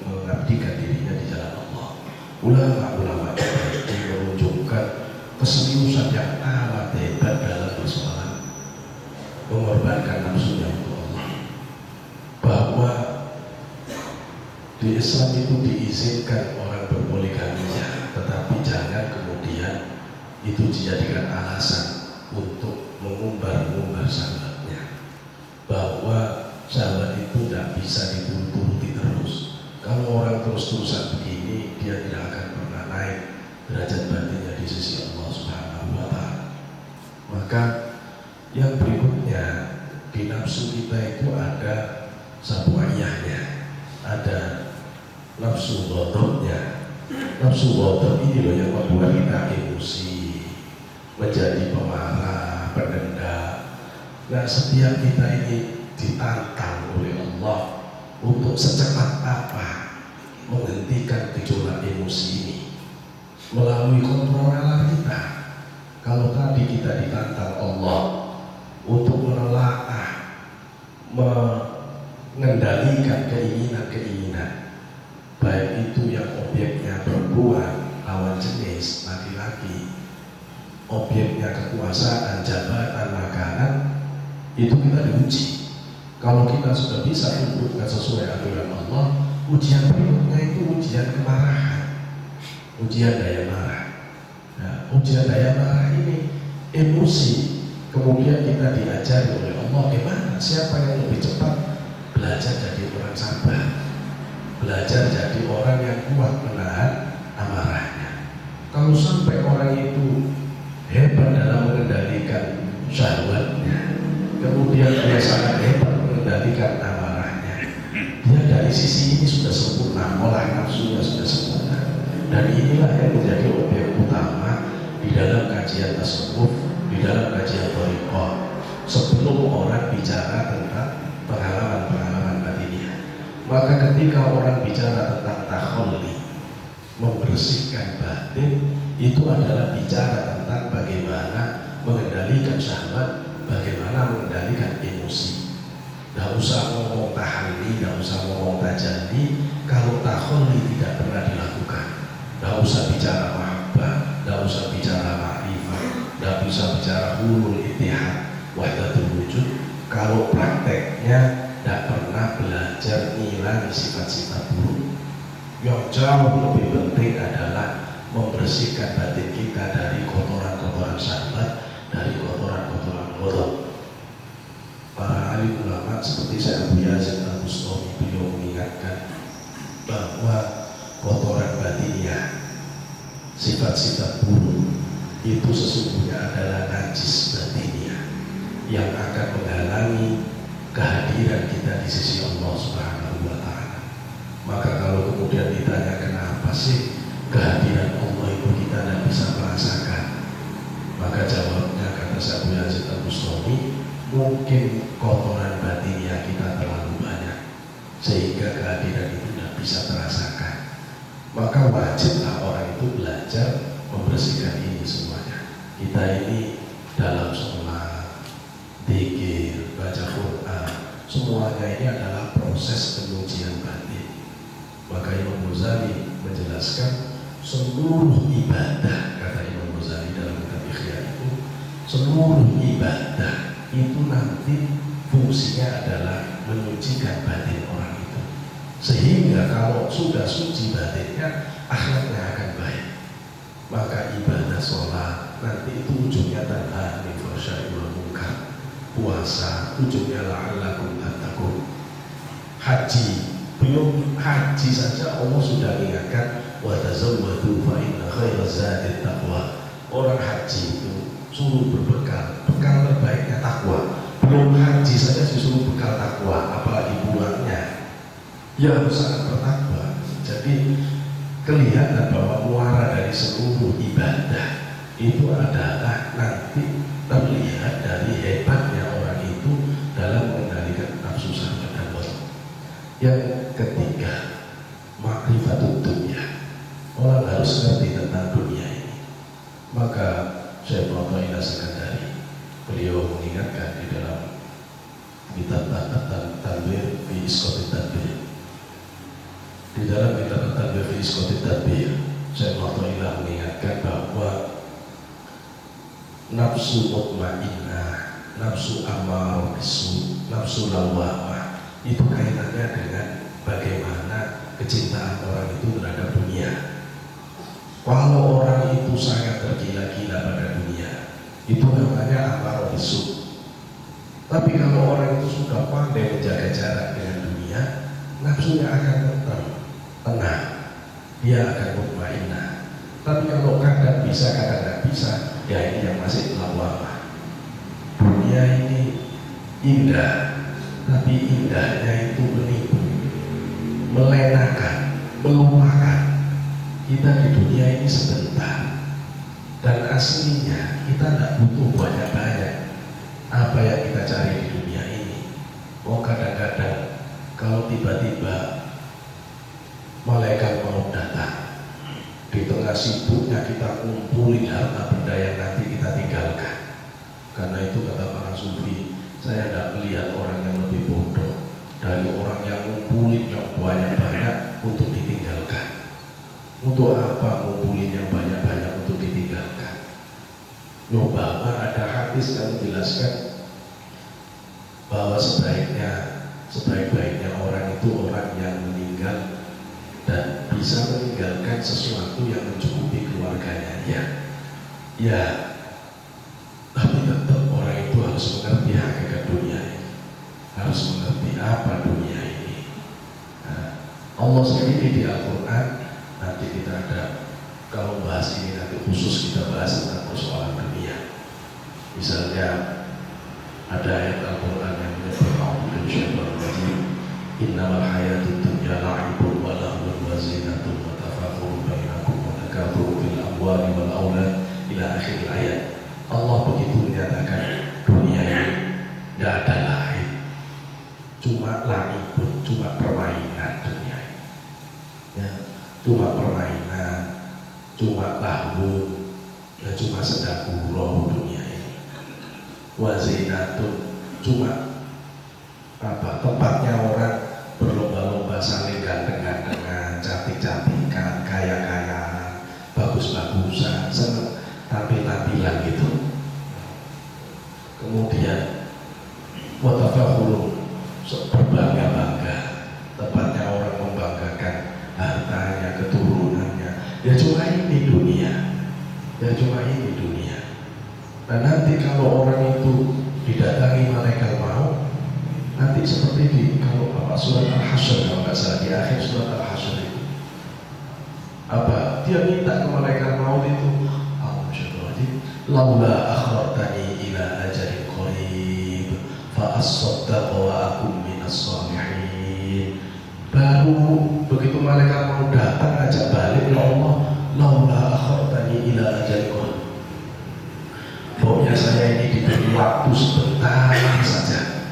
mengabdikan dirinya di jalan Allah. Ulama-ulama ini menunjukkan keseriusan yang amat hebat dalam persoalan mengorbankan nafsunya untuk Allah. Bahwa di Islam itu diizinkan orang berpoligaminya, tetapi jangan kemudian itu dijadikan alasan untuk mengumbar-ngumbar sahabatnya. Bahwa sahabat itu tidak bisa dituruti terus. Kalau orang terus-terusan begini, dia tidak akan pernah naik derajat batinnya di sisi Allah Subhanahu wa Ta'ala. Maka yang berikutnya, di nafsu kita itu ada sabuayahnya, ada nafsu ghadabnya. Nafsu ghadab ini loh yang membuat kita emosi, menjadi pemarah, pendendam. Nah, setiap kita ini ditantang oleh Allah untuk secepat apa menghentikan gejolak emosi ini melalui kontrol nalar kita. Kalau tadi kita ditantang Allah untuk menelaah, mengendalikan keinginan-keinginan, baik itu yang objeknya perempuan, lawan jenis, laki-laki, objeknya kekuasaan, jabatan, makanan, itu kita diuji. Kalau kita sudah bisa tundukkan sesuai aturan Allah, ujian berikutnya itu ujian kemarahan, ujian daya marah. Nah, ujian daya marah ini emosi, kemudian kita diajari oleh Allah gimana, siapa yang lebih cepat belajar jadi orang sabar, belajar jadi orang yang kuat menahan amarahnya. Kalau sampai orang itu hebat dalam mengendalikan syahwatnya, kemudian dia sangat hebat mengendalikan amarahnya, dia dari sisi ini sudah sempurna, olah nafsunya sudah sempurna. Dan inilah yang menjadi objek utama di dalam kajian tasawuf, di dalam kajian thariqah. Sebelum orang bicara tentang pengalaman-pengalaman batinnya, maka ketika orang bicara tentang takhalli, membersihkan batin, itu adalah bicara tentang bagaimana mengendalikan syahwat, bagaimana mengendalikan emosi. Tidak usah ngomong tahalli, tidak usah ngomong tajalli, Ghazali, kalau takholi tidak pernah dilakukan, tidak usah bicara mahabbah, tidak usah bicara ma'rifah, tidak usah bicara hulul ittihad, wahdatul wujud, kalau prakteknya tidak pernah belajar nilai sifat-sifat buruk. Yang jauh lebih penting adalah membersihkan batin kita dari kotoran-kotoran syahwat, dari kotoran-kotoran ghadab. Para alim ulama seperti Syekh Abu Yazid Al-Bustami, beliau mengingatkan bahwa kotoran batiniah, sifat-sifat buruk itu sesungguhnya adalah najis batiniah yang akan menghalangi kehadiran kita di sisi Allah Subhanahu wa Ta'ala. Maka kalau kemudian ditanya kenapa sih kehadiran Allah itu kita tidak bisa merasakan, maka jawabnya kata Syekh Abu Yazid Al-Bustami, mungkin kotoran batinnya kita terlalu banyak sehingga kehadiran itu tidak bisa terasakan. Maka wajiblah orang itu belajar membersihkan ini semuanya. Kita ini dalam sholat, dzikir, baca Quran, semuanya ini adalah proses pengujian batin. Maka Imam Ghazali menjelaskan seluruh ibadah, kata Imam Ghazali dalam kitab Ihya itu, seluruh ibadah itu nanti fungsinya adalah menyucikan batin orang itu, sehingga kalau sudah suci batinnya, akhlaknya akan baik. Maka ibadah sholat nanti itu ujungnya tanha anil fahsya'i wal munkar, puasa ujungnya la'allakum tattaqun, haji belum haji saja Allah sudah mengingatkan wa tazawwadu fa inna khairaz zadi taqwa. Orang haji itu suruh berbekal, bekal terbaiknya takwa. Belum haji saja disuruh bekal takwa, apalagi pulangnya ya harus sangat bertakwa. Jadi kelihatan bahwa muara dari seluruh ibadah itu adalah nanti terlihat dari hebatnya orang itu dalam mengendalikan nafsu syahwat dan ghadab. Yang ketiga, ma'rifatut dunya. Orang harus ngerti tentang dunia ini. Maka Syekh Muhammad Al-Sakandari, beliau mengingatkan di dalam kitab Tanbir fi Isqatit Tadbir. Di dalam kitab Tanbir fi Isqatit Tadbir, Syekh Muhammad mengingatkan bahwa nafsu mutmainnah, nafsu ammarah bisu, nafsu lawwamah itu kaitannya dengan bagaimana kecintaan orang itu terhadap dunia. Kalau orang itu sangat tergila-gila pada dunia, itu namanya ammarah bisu. Tapi kalau orang itu sudah pandai menjaga jarak dengan dunia, nafsunya akan tenang, dia akan mutmainnah. Tapi kalau kadang bisa, kadang tidak bisa, ya ini yang masih lawwamah. Dunia ini indah, tapi indahnya itu menipu, melenakan, melupakan. Kita di dunia ini sebentar, dan aslinya kita tidak butuh banyak-banyak apa yang kita cari di dunia ini. Oh kadang-kadang kalau tiba-tiba malaikat maut datang, di tengah sibuknya kita kumpulin harta benda yang nanti kita tinggalkan. Karena itu kata para sufi, saya tidak melihat orang yang lebih bodoh dari orang yang ngumpulin yang banyak-banyak untuk ditinggalkan. Untuk apa ngumpulin yang banyak-banyak untuk ditinggalkan? Bahwa ada hadis yang menjelaskan bahwa sebaik-baiknya orang itu orang yang meninggal dan bisa meninggalkan sesuatu yang mencukupi keluarganya. Ya, tapi tetap orang itu harus mengerti hakikat dunia ini, harus mengerti apa dunia ini. Nah, Allah sendiri di Al-Quran, nanti kita ada, kalau bahas ini nanti khusus kita bahas tentang persoalan dunia. Misalnya ada ayat Al-Quran yang menyebut innamal hayatud dunya la'ibun wa lahwun wa zinatun wa tafakhurun bainakum wa takatsur fil amwali wal aulad ila akhir ayat. Allah begitu menyatakan dunia ini tidak ada lain, cuma la'ibun, cuma permainan dunia ini. Ya, cuma permainan, cuma lahwun, ya cuma sedang gurau dunia ini. Wazinatun, cuma tempatnya orang berlomba-lomba saling ganteng cuma ini dunia, ya cuma ini dunia. Nah nanti kalau orang itu didatangi malaikat maut, nanti seperti di kalau Bapak surat Al-Hasyr, kalau nggak salah di akhir surat Al-Hasyr itu apa? Dia minta ke malaikat maut itu, laula akhartani ila ajalin qarib fa asaddaq wa akum minas shalihin. Baru begitu malaikat mau datang ajak balik, ya Allah, laula akhartani ila ajalin qarib. Pokoknya saya ini diberi waktu sebentar saja,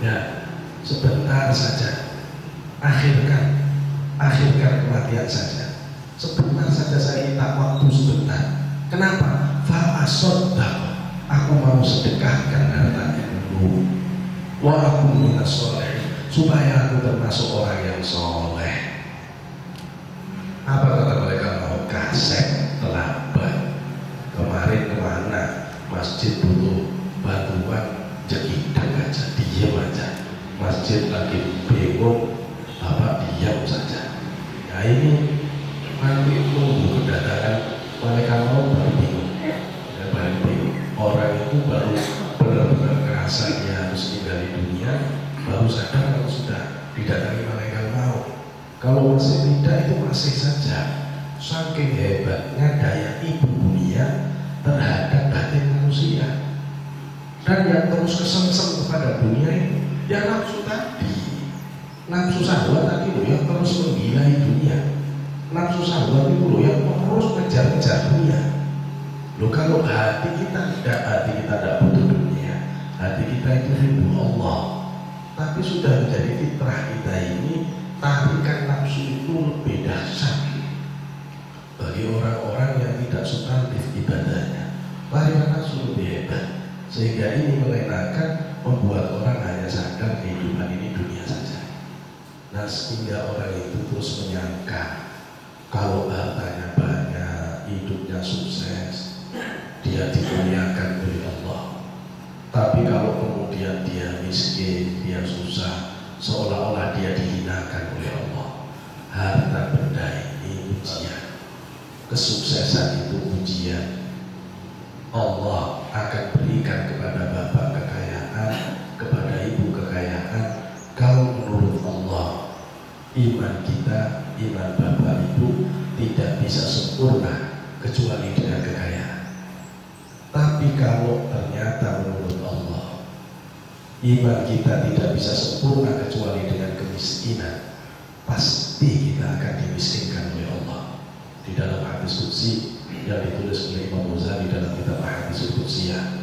ya sebentar saja. Akhirkan kematian saja. Sebentar saja saya minta waktu sebentar. Kenapa? Fa'asoddaq, aku mau sedekahkan hartanya dulu. Wa aku minas sholihin, supaya aku termasuk orang yang soleh. Apa kata mereka? Mau kasek terlambat. Kemarin kemana? Masjid butuh bantuan, jegidang aja, diam aja. Masjid lagi bingung, Bapak diam saja. Nah ini nanti nunggu kedatangan malaikat maut baru bingung. Ya, baru bingung. Orang itu baru benar-benar ngerasa dia harus tinggal di dunia, baru sadar kalau sudah didatangi malaikat maut. Kalau masih tidak, itu masih saja. Saking hebatnya daya ibu dunia terhadap batin manusia, dan yang terus kesengsem kepada dunia ini ya nafsu tadi, nafsu syahwat tadi loh yang terus menggilai dunia, nafsu syahwat itu loh yang terus mengejar-ngejar dunia. Loh kalau hati kita tidak butuh dunia, hati kita itu rindu Allah, tapi sudah menjadi fitrah kita ini, tarikan nafsu itu lebih dahsyat bagi orang-orang yang tidak substantif ibadahnya. Tarikan nafsu lebih hebat, sehingga ini melenakan, membuat orang hanya sadar kehidupan ini dunia saja. Nah sehingga orang itu terus menyangka kalau hartanya banyak, hidupnya sukses, dia dimuliakan oleh Allah. Tapi kalau kemudian dia miskin, dia susah, seolah-olah dia dihinakan oleh Allah. Harta benda ini ujian, kesuksesan itu ujian. Allah akan berikan kepada bapak kekayaan, kepada ibu kekayaan, kalau menurut Allah iman kita, iman bapak ibu tidak bisa sempurna kecuali dengan kekayaan. Tapi kalau ternyata menurut Allah iman kita tidak bisa sempurna kecuali dengan kemiskinan, pasti kita akan dimiskinkan oleh Allah. Di dalam hadis qudsi yang ditulis oleh Imam Ghazali dalam kitab Ahadits Qudsiyah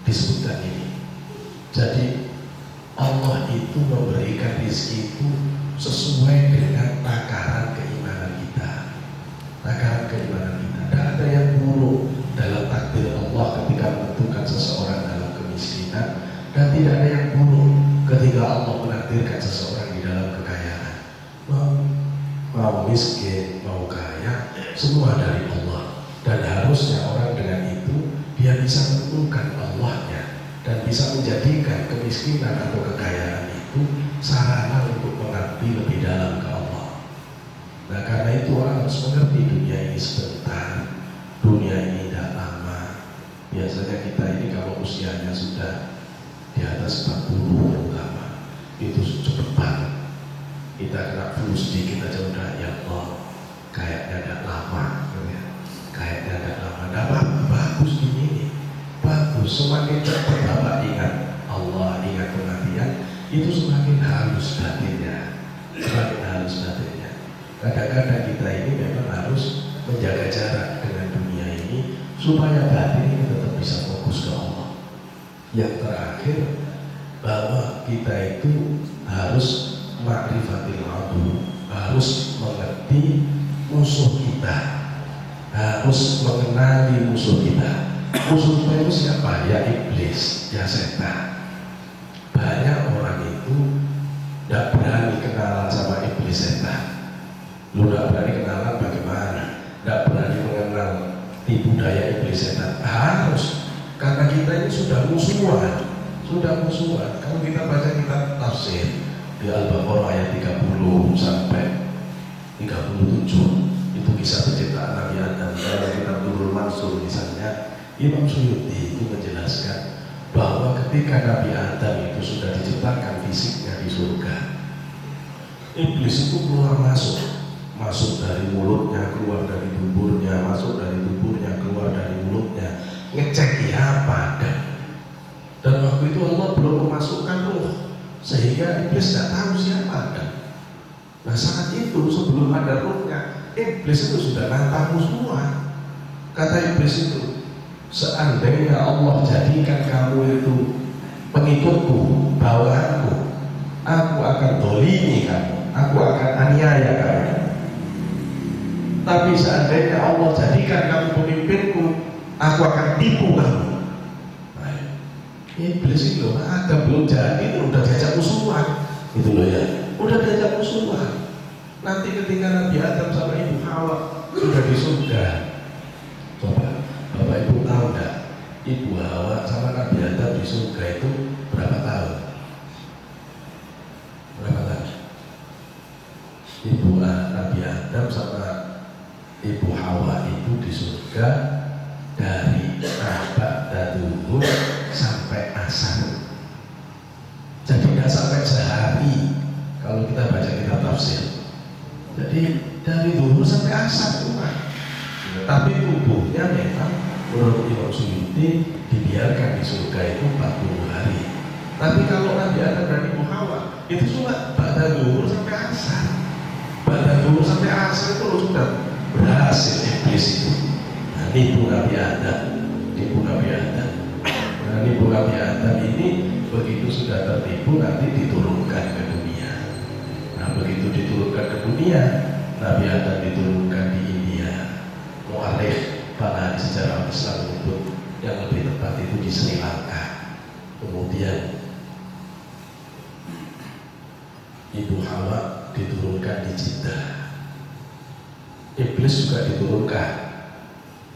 disebutkan ini. Jadi Allah itu memberikan rezeki itu sesuai dengan takaran keimanan kita. Takaran keimanan kita. Tidak ada yang buruk dalam takdir Allah ketika menentukan seseorang dalam kemiskinan, dan tidak ada yang buruk ketika Allah menakdirkan seseorang di dalam kekayaan. Mau miskin, mau kaya, semua dari Allah. Dan harusnya orang dengan itu dia bisa menentukan Allahnya dan bisa menjadikan kemiskinan atau kekayaan itu sarana untuk mengabdi lebih dalam ke Allah. Nah karena itu orang harus mengerti dunia ini sebentar, dunia ini tidak lama. Biasanya kita ini kalau usianya sudah di atas 40 terutama, itu cepat banget. Kita kena flu sedikit aja udah, ya Allah kayaknya tidak lama, kayaknya tidak lama. Tidak apa-apa, bagus ini bagus. Semakin cepat Bapak ingat Allah, ingat kematian, itu semakin halus batinnya, semakin halus batinnya. Kadang-kadang kita ini memang harus menjaga jarak dengan dunia ini supaya batin ini tetap bisa fokus ke Allah. Yang terakhir, bahwa kita itu harus ma'rifatil adu, harus mengerti musuh kita, harus mengenali musuh kita. Musuh kita itu siapa? Ya iblis, ya setan. Banyak orang itu tidak berani kenalan sama iblis setan. Lu tidak berani kenalan bagaimana? Tidak berani mengenal tipu daya iblis setan. Harus, karena kita ini sudah musuhan. Kalau kita baca kitab tafsir di Al-Baqarah ayat 30 sampai 37, itu kisah penciptaan Nabi Mansur misalnya, Imam Suyuti itu menjelaskan bahwa ketika Nabi Adam itu sudah diciptakan fisiknya di surga, iblis itu keluar masuk dari mulutnya, keluar dari duburnya, masuk dari duburnya, keluar dari mulutnya, ngecek ya apa ada. Dan waktu itu Allah belum memasukkan ruh, sehingga iblis tidak tahu siapa ada. Nah saat itu sebelum ada ruhnya, iblis itu sudah nantangmu semua. Kata iblis itu, seandainya Allah jadikan kamu itu pengikutku, bawahanku, aku akan dolimi kamu, aku akan aniaya kamu. Tapi seandainya Allah jadikan kamu pemimpinku, aku akan tipu kamu. Iblis itu ada belum jadi itu udah diajak musuhan, gitu loh ya, udah diajak musuhan. Nanti ketika Nabi Adam sama Ibu Hawa sudah di surga, coba Bapak Ibu tahu nggak, Ibu Hawa sama Nabi Adam di surga itu berapa tahun? Berapa tahun? Ibu Nabi Adam sama Ibu Hawa itu di surga dari abad dahulu sampai asar. Jadi nggak sampai sehari kalau kita baca kitab tafsir. Jadi dari dulu sampai asar cuma. Tapi tubuhnya memang menurut Imam Suyuti dibiarkan di surga itu 40 hari. Tapi kalau Nabi Adam dan Ibu Hawa itu cuma pada dulu sampai asar. Pada dulu sampai asar itu sudah berhasil iblis itu. Nah, nipu Nabi Adam, nipu Nabi Adam. Nah, nipu Nabi Adam ini begitu sudah tertipu nanti diturunkan ke dunia. Nah, begitu diturunkan ke dunia, Nabi Adam diturunkan di India. Mu'arikh para sejarah Islam menyebut yang lebih tepat itu di Sri Lanka. Kemudian Ibu Hawa diturunkan di Jeddah. Iblis juga diturunkan,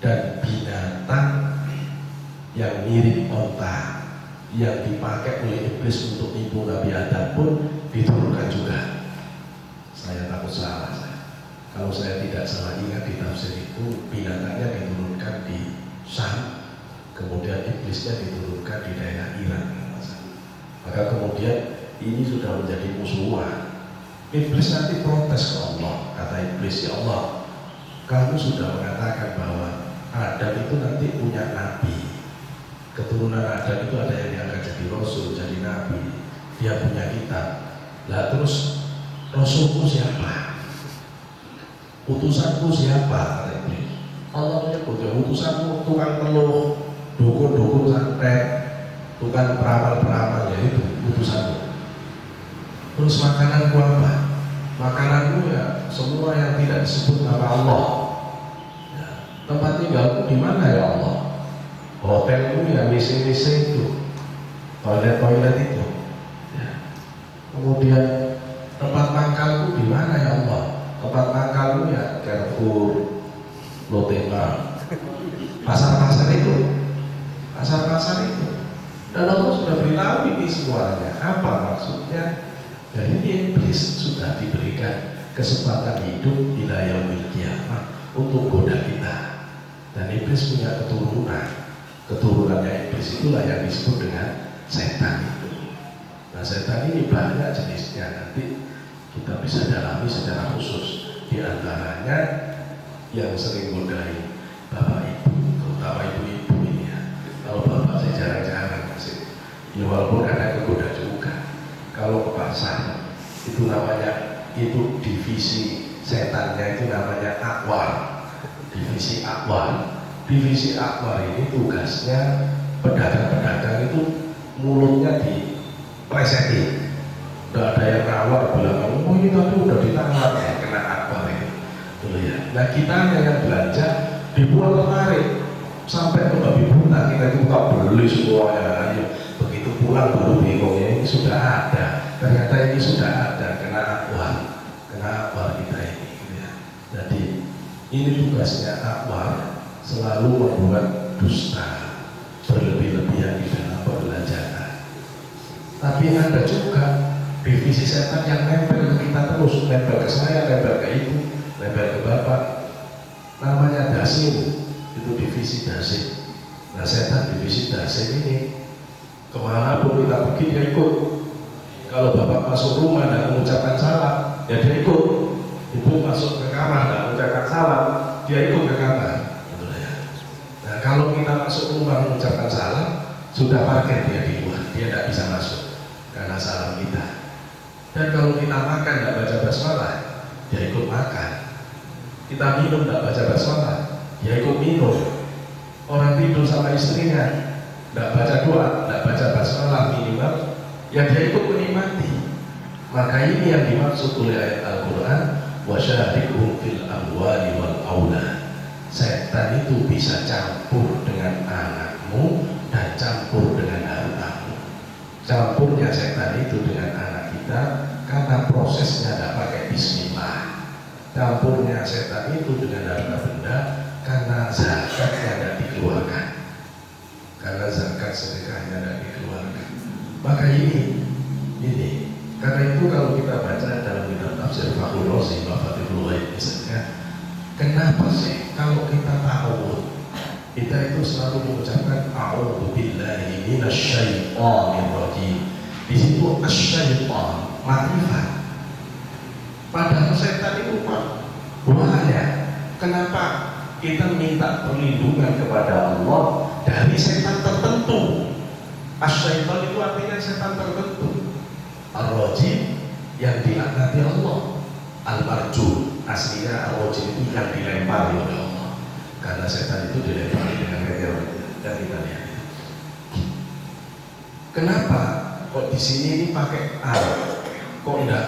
dan binatang yang mirip onta yang dipakai oleh iblis untuk nipu Nabi Adam pun diturunkan juga. Saya takut salah. Kalau saya tidak salah ingat di tafsir itu binatangnya diturunkan di Syam, kemudian iblisnya diturunkan di daerah Iran. Maka kemudian ini sudah menjadi musuhan. Iblis nanti protes ke Allah, kata iblis, ya Allah, kamu sudah mengatakan bahwa Adam itu nanti punya nabi, keturunan Adam itu ada yang diangkat jadi rasul, jadi nabi, dia punya kitab. Lah terus rasulku siapa? Utusanku siapa? Kata iblis. Allah menyebut ya, utusanmu tukang telur, dukun-dukun santet, tukang peramal-peramal, ya itu utusanmu. Terus makananku apa? Makananku ya semua yang tidak disebut nama Allah. Ya, tempat tinggalku di mana ya Allah? Hotelku ya WC-WC itu, toilet-toilet itu. Ya. Kemudian tempat mangkalku di mana ya Allah? Tempat mangkalku ya Carrefour, Lotema, pasar-pasar itu, pasar-pasar itu. Dan Allah sudah beritahu ini semuanya. Apa maksudnya? Jadi iblis sudah diberikan kesempatan hidup di yaumil qiyamah untuk goda kita. Dan iblis punya keturunan. Keturunannya iblis itulah yang disebut dengan setan itu. Nah setan ini banyak jenisnya, nanti kita bisa dalami secara khusus. Di antaranya yang sering godai bapak ibu, terutama ibu-ibu ini ya. Kalau bapak saya jarang-jarang masih, ya walaupun ada kegoda juga. Kalau ke pasar itu namanya, itu divisi setannya itu namanya akwar, divisi akwar. Divisi akwar ini tugasnya pedagang-pedagang itu mulutnya diplesetin. Udah ada yang nawar bilang, oh ini tadi udah ditawar ya, kena akwar ini. Tuh ya. Nah kita yang belanja dibuat menarik sampai ke babi buta, kita itu tak beli semuanya. Ayo. Begitu pulang baru bingung ya, ini sudah ada, ternyata ini sudah ada, kena akwar kita ini gitu ya. Jadi ini tugasnya akwar, selalu membuat dusta berlebih-lebihan di dalam perbelanjaan. Tapi ada juga divisi setan yang nempel ke kita terus, nempel ke saya, nempel ke ibu, nempel ke bapak, namanya dasim. Itu divisi dasing. Nah setan divisi dasing ini kemana pun kita pergi dia ikut. Kalau bapak masuk rumah dan mengucapkan salam, ya dia ikut. Ibu masuk ke kamar dan mengucapkan salam, dia ikut ke kamar. Nah kalau kita masuk rumah mengucapkan salam, sudah parkir dia di luar, dia tidak bisa masuk karena salam kita. Dan kalau kita makan tidak baca basmalah, dia ikut makan. Kita minum tidak baca basmalah, dia ikut minum. Orang tidur sama istrinya tidak baca doa, tidak baca basmalah minimal, ya dia ikut menikmati. Maka ini yang dimaksud oleh ayat Al-Quran, wasyarikhum fil amwali wal aulad. Setan itu bisa campur dengan anakmu dan campur dengan hartamu. Campurnya setan itu dengan anak kita karena prosesnya tidak pakai bismillah. Campurnya setan itu dengan harta benda karena zakatnya tidak dikeluarkan. Karena zakat sedekahnya tidak dikeluarkan. Maka ini karena itu kalau kita baca dalam kitab tafsir Fakhrul Razi Mafatihul Ghaib misalnya, kenapa sih kalau kita tahu kita itu selalu mengucapkan a'udzu billahi minasyaitonir rajim. Di situ asyaiton makrifat. Padahal setan itu bahaya. Kenapa kita minta perlindungan kepada Allah dari setan tertentu? Asyaiton itu artinya setan tertentu. Ar-Rajim yang dilaknati Allah. Al-Marjum aslinya Ar-Rajim itu yang dilempari oleh Allah. Karena setan itu dilempari dengan meteor. Dan kita lihat. Kenapa kok di sini ini pakai al? Kok enggak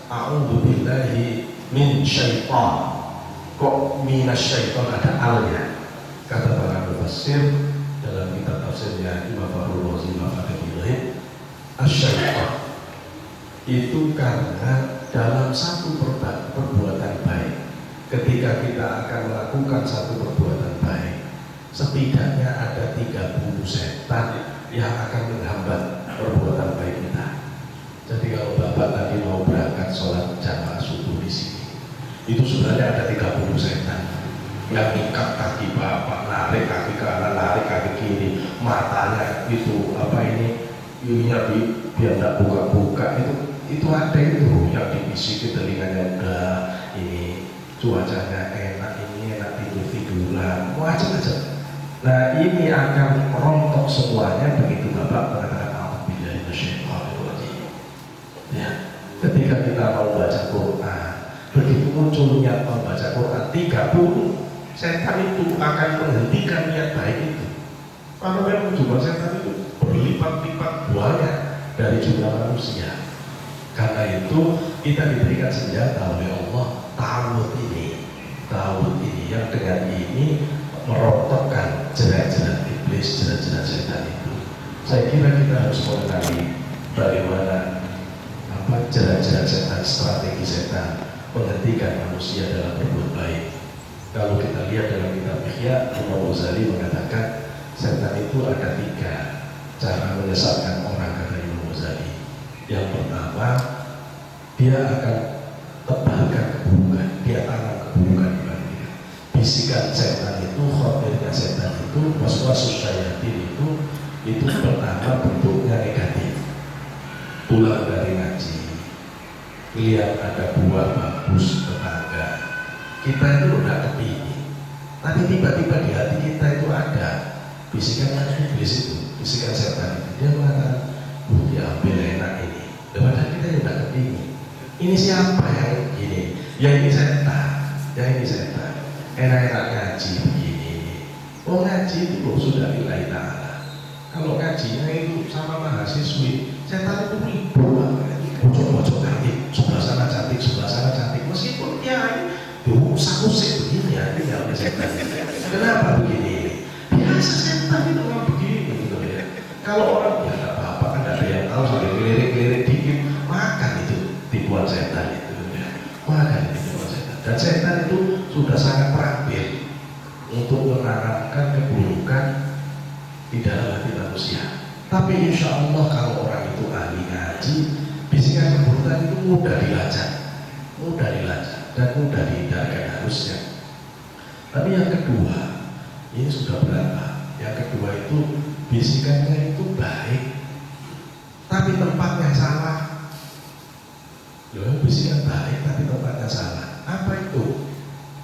a'udzu billahi min syaitan? Kok minasyaiton ada alnya? Kata para mufassir dalam kitab tafsirnya Imam Fakhrul Razi Mafatihul Ghaib, asyaiton itu karena dalam satu perbuatan baik, ketika kita akan melakukan satu perbuatan baik, setidaknya ada 30 setan yang akan menghambat perbuatan baik kita. Jadi kalau bapak tadi mau berangkat sholat jamaah subuh di sini, itu sebenarnya ada 30 setan yang ikat kaki bapak, narik kaki kanan, narik kaki kiri, matanya itu ininya biar tidak buka-buka, itu ada itu yang dibisiki telinganya, udah ini cuacanya enak, ini enak tidur-tiduran, macam-macam. Nah ini akan merontok semuanya begitu bapak mengatakan a'udzubillahi minasyaitonir rajim. Ya, ketika kita mau baca Quran, begitu muncul niat membaca Quran 30, setan itu akan menghentikan niat baik itu. Karena memang jumlah setan itu berlipat-lipat banyak dari jumlah manusia. Karena itu kita diberikan senjata oleh Allah, ta'awud ini yang dengan ini merontokkan jerat-jerat iblis, jerat-jerat setan itu. Saya kira kita harus mengenali bagaimana jerat-jerat setan, strategi setan menghentikan manusia dalam berbuat baik. Kalau kita lihat dalam kitab Ihya, Imam Ghazali mengatakan setan itu ada 3 cara menyesatkan orang, kata Imam Ghazali. Yang pertama, dia akan tebarkan keburukan, dia tanam keburukan di batin. Bisikan setan itu, khotirnya setan itu, waswasus syayatin itu pertama bentuknya negatif. Pulang dari ngaji, lihat ada buah bagus tetangga, kita itu udah kepingin, tapi tiba-tiba di hati kita itu ada bisikan iblis itu, bisikan setan itu. Dia mengatakan, diambil enak ini. Padahal kita udah kepingin. Ini siapa yang gini? Ya ini setan, Enak-enak ngaji begini. Oh ngaji itu sudah lillahi ta'ala. Kalau ngajinya itu sama mahasiswi, setan itu ribut. Bocok-bocok cantik, sebelah sana cantik, sebelah sana cantik. Meskipun ya usah-usah begini ya, tinggal setan. Kenapa begini? Biasa setan itu memang begini gitu ya. Kalau orang ya nggak apa-apa kan ada yang tahu sampai kelirik-kelirik dikit, makan itu tipuan setan itu ya. Makan itu tipuan setan. Dan setan itu sudah sangat terampil untuk menanamkan keburukan di dalam hati manusia. Tapi insya Allah kalau orang itu ahli ngaji, bisikan keburukan itu mudah dilacak dan mudah dihindarkan harusnya. Tapi yang kedua, Ini sudah berapa? Yang kedua itu bisikannya itu baik, tapi tempatnya salah. Loh, bisikan baik tapi tempatnya salah. Apa itu?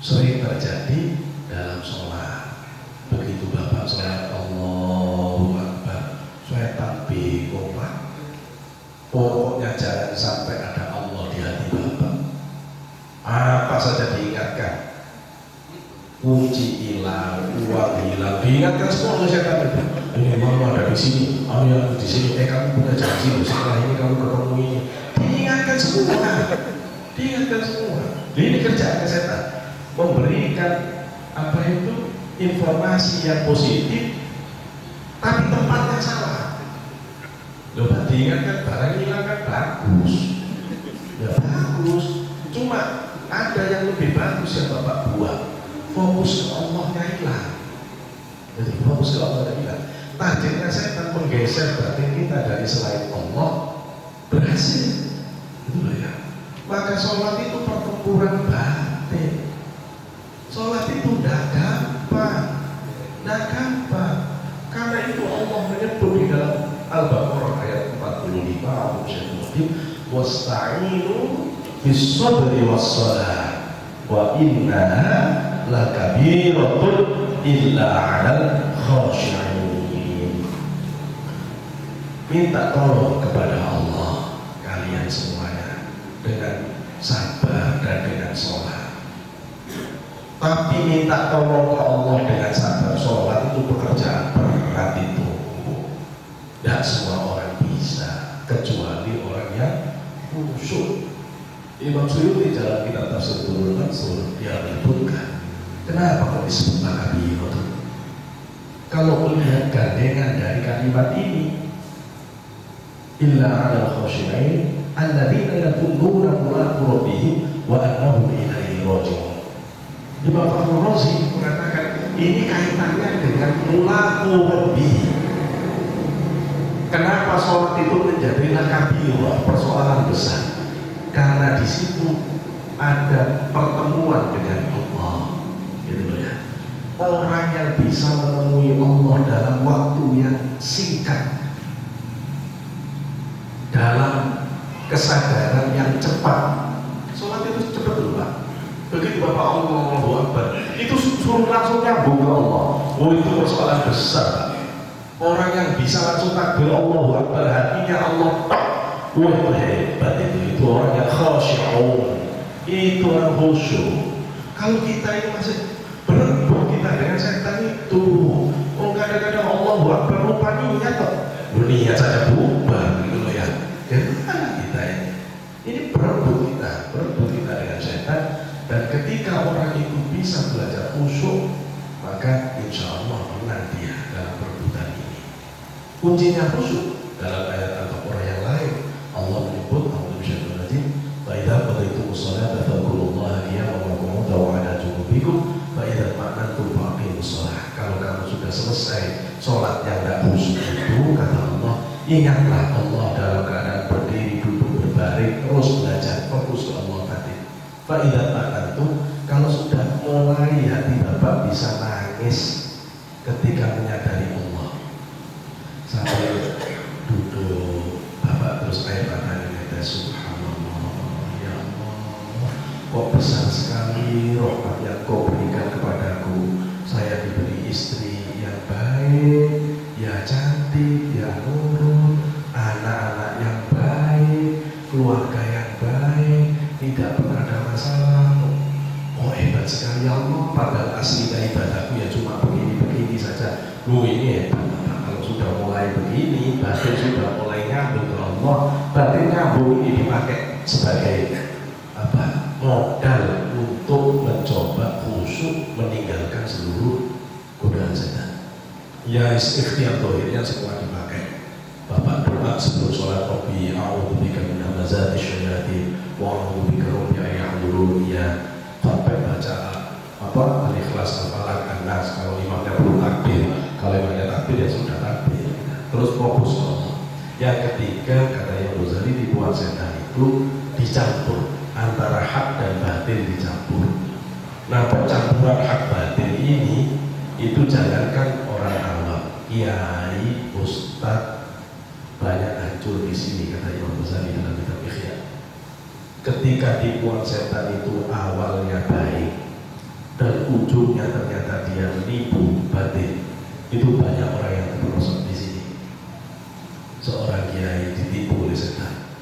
Sering terjadi dalam sholat. Begitu Bapak sholat Allahu Akbar, setan bingung Pak. Pokoknya jangan sampai ada Allah di hati Bapak. Apa saja diingatkan, kunci hilang, uang hilang, diingatkan semua oleh setan itu. Ini mama ada di sini, ada di sini. Kamu punya janji loh, setelah ini kamu ketemu ini. Diingatkan semua, diingatkan semua. Ini kerjaan setan, memberikan apa itu informasi yang positif, tapi tempatnya salah. Loh, diingatkan barang hilang kan bagus, ya bagus. Cuma ada yang lebih bagus yang Bapak buat. Fokus ke Allahnya hilang. Jadi fokus ke Allah hilang. Targetnya setan menggeser batin kita dari selain Allah, berhasil. Itu loh ya. Maka sholat itu pertempuran batin. Sholat itu tidak gampang, tidak gampang. Karena itu Allah menyebut di dalam Al-Baqarah ayat 45, wasta'inu bis-sabri was-salah wa innaha lakabiratun illa 'alal khashi'in. Minta tolong kepada Allah kalian semuanya dengan sabar dan dengan sholat. Tapi minta tolong ke Allah dengan sabar, sholat itu pekerjaan berat itu. Dan semua orang bisa, kecuali orang yang khusyuk. Imam Suyuti dalam kitab Tafsirul Mansur dia menyebutkan, kenapa kok disebut lakabirat? Kalau melihat gandengan dari kalimat ini, illa 'alal khashi'in alladzina yadhunnuna mulaqu rabbihim wa annahum ilaihi raji'un. Imam Fakhrul Razi mengatakan ini kaitannya dengan mulaqu rabbihim. Kenapa sholat itu menjadi lakabirat, persoalan besar? Karena di situ ada pertemuan dengan Allah, gitu ya. Orang yang bisa menemui Allah dalam waktu yang singkat, dalam kesadaran yang cepat. Sholat itu cepat dulu Pak. Begitu Bapak Allahu Akbar, itu suruh langsung nyambung ke Allah. Oh, itu persoalan besar Pak. Orang yang bisa langsung takbir Allahu Akbar, hatinya Allah tak. Wah, itu hebat itu orang yang khasyi'un, itu orang khusyuk. Kalau kita ini masih berebut kita dengan setan itu, oh kadang-kadang Allahu Akbar lupa niat kok, niat saja bubar gitu loh ya. Gimana kita ini? Ini berebut kita dengan setan. Dan ketika orang itu bisa belajar khusyuk, maka insya Allah menang dia dalam perebutan ini. Kuncinya khusyuk dalam ayat Al-Baqarah yang lain. Allah menyebut فَإِذَا قَضَيْتُمُ الصَّلَاةَ فَاذْكُرُوا اللَّهَ قِيَامًا وَقُعُودًا وَعَلَى جُنُوبِكُمْ فَإِذَا اطْمَأْنَنْتُمْ فَأَقِيمُوا الصَّلَاةَ. Kalau kamu sudah selesai sholat yang tidak khusyuk itu, kata Allah, ingatlah Allah dalam keadaan berdiri, duduk, berbaring, terus belajar fokus ke Allah tadi. فَإِذَا اطْمَأْنَنْتُمْ, kalau sudah mulai hati Bapak bisa nangis ketika menyadari Allah, sampai duduk Bapak terus air matanya kata subhanallah, ya Allah, kok besar sekali rahmat yang kau berikan kepadaku. Saya diberi istri yang baik, ya cantik, ya nurut, anak-anak yang baik, keluarga yang baik, tidak pernah ada masalah. Oh hebat sekali ya Allah, padahal aslinya ibadahku ya cuma begini-begini saja. Lu ini hebat. Kalau sudah mulai begini, batin sudah mulai nyambung ke Allah. Batin nyambung ini dipakai sebagai apa? Modal untuk mencoba khusyuk, meninggalkan seluruh godaan setan. Ya ikhtiar dohirnya semua dipakai. Bapak doa sebelum sholat, Rabbi a'udzubika min hamazati syayatin wa a'udzubika rabbi an yahdurun, ya sampai baca apa Al-Ikhlas, Al-Falaq, An-Nas. Kalau imamnya perlu takbir, kalau imamnya takbir ya sudah takbir. Terus fokus ke Allah. Yang ketiga kata Imam Ghazali, dibuat setan itu dicampur antara hak dan batin, dicampur. Nah, pencampuran hak batin ini Itu jangankan orang awam, kiai, ustadz, banyak hancur di sini, kata Imam Ghazali dalam kitab Ihya. Ketika tipuan setan itu awalnya baik dan ujungnya ternyata dia menipu batin, itu banyak orang yang terperosok di sini. Seorang kiai ditipu oleh setan,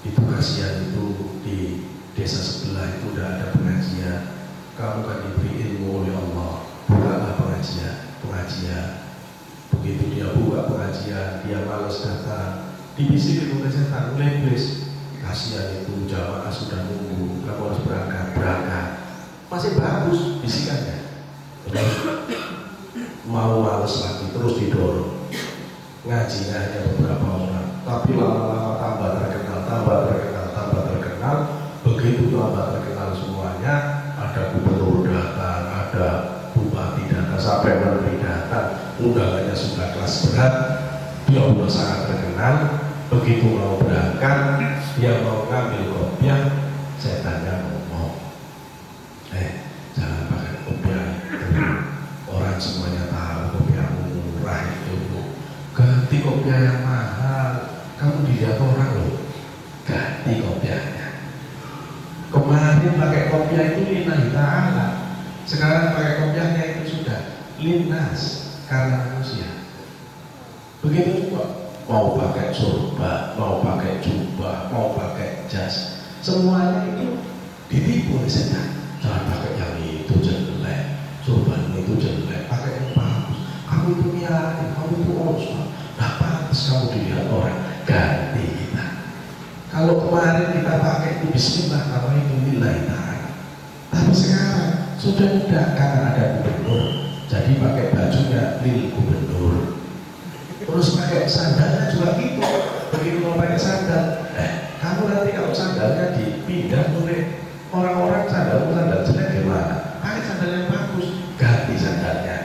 itu kasihan. Itu di desa sebelah itu udah ada pengajian, kamu kan diberi ilmu oleh Allah, bukalah pengajian. Begitu dia buka pengajian, dia malas datang, dibisikin oleh setan, mulai iblis, kasihan itu jamaah sudah nunggu, kamu harus berangkat. Masih bagus bisikannya, terus mau males lagi, terus didorong. Ngajinya hanya beberapa orang, tapi lama-lama tambah terkenal. Begitu tambah terkenal semuanya, ada gubernur datang, ada bupati datang, sampai menteri datang. Undangannya sudah kelas berat, dia sudah sangat terkenal. Begitu mau berangkat, dia mau ngambil kopiah, setannya ngomong, jangan pakai kopiah itu, orang semuanya tahu kopiah murah itu, ganti kopiah yang mahal, kamu dilihat orang loh, ganti kopiahnya. Kemarin pakai kopiah itu lillahi ta'ala, sekarang pakai kopiahnya itu sudah linnas, karena manusia. Begitu juga mau pakai sorban, mau pakai jubah, mau pakai jas, semuanya itu ditipu oleh setan. Jangan pakai yang itu jelek, sorban itu jelek, pakai yang bagus. Kamu itu niat, kamu itu osma, nah pantas kamu dilihat orang, ganti kita. Kalau kemarin kita pakai itu bismillah, kalau itu lillahi ta'ala. Tapi sekarang sudah tidak, karena ada gubernur, jadi pakai bajunya lil gubernur. Terus pakai sandalnya juga gitu. Begitu mau pakai sandal, kamu nanti kalau sandalnya dipindah oleh orang-orang, sandal jelek gimana? Pakai sandal yang bagus, ganti sandalnya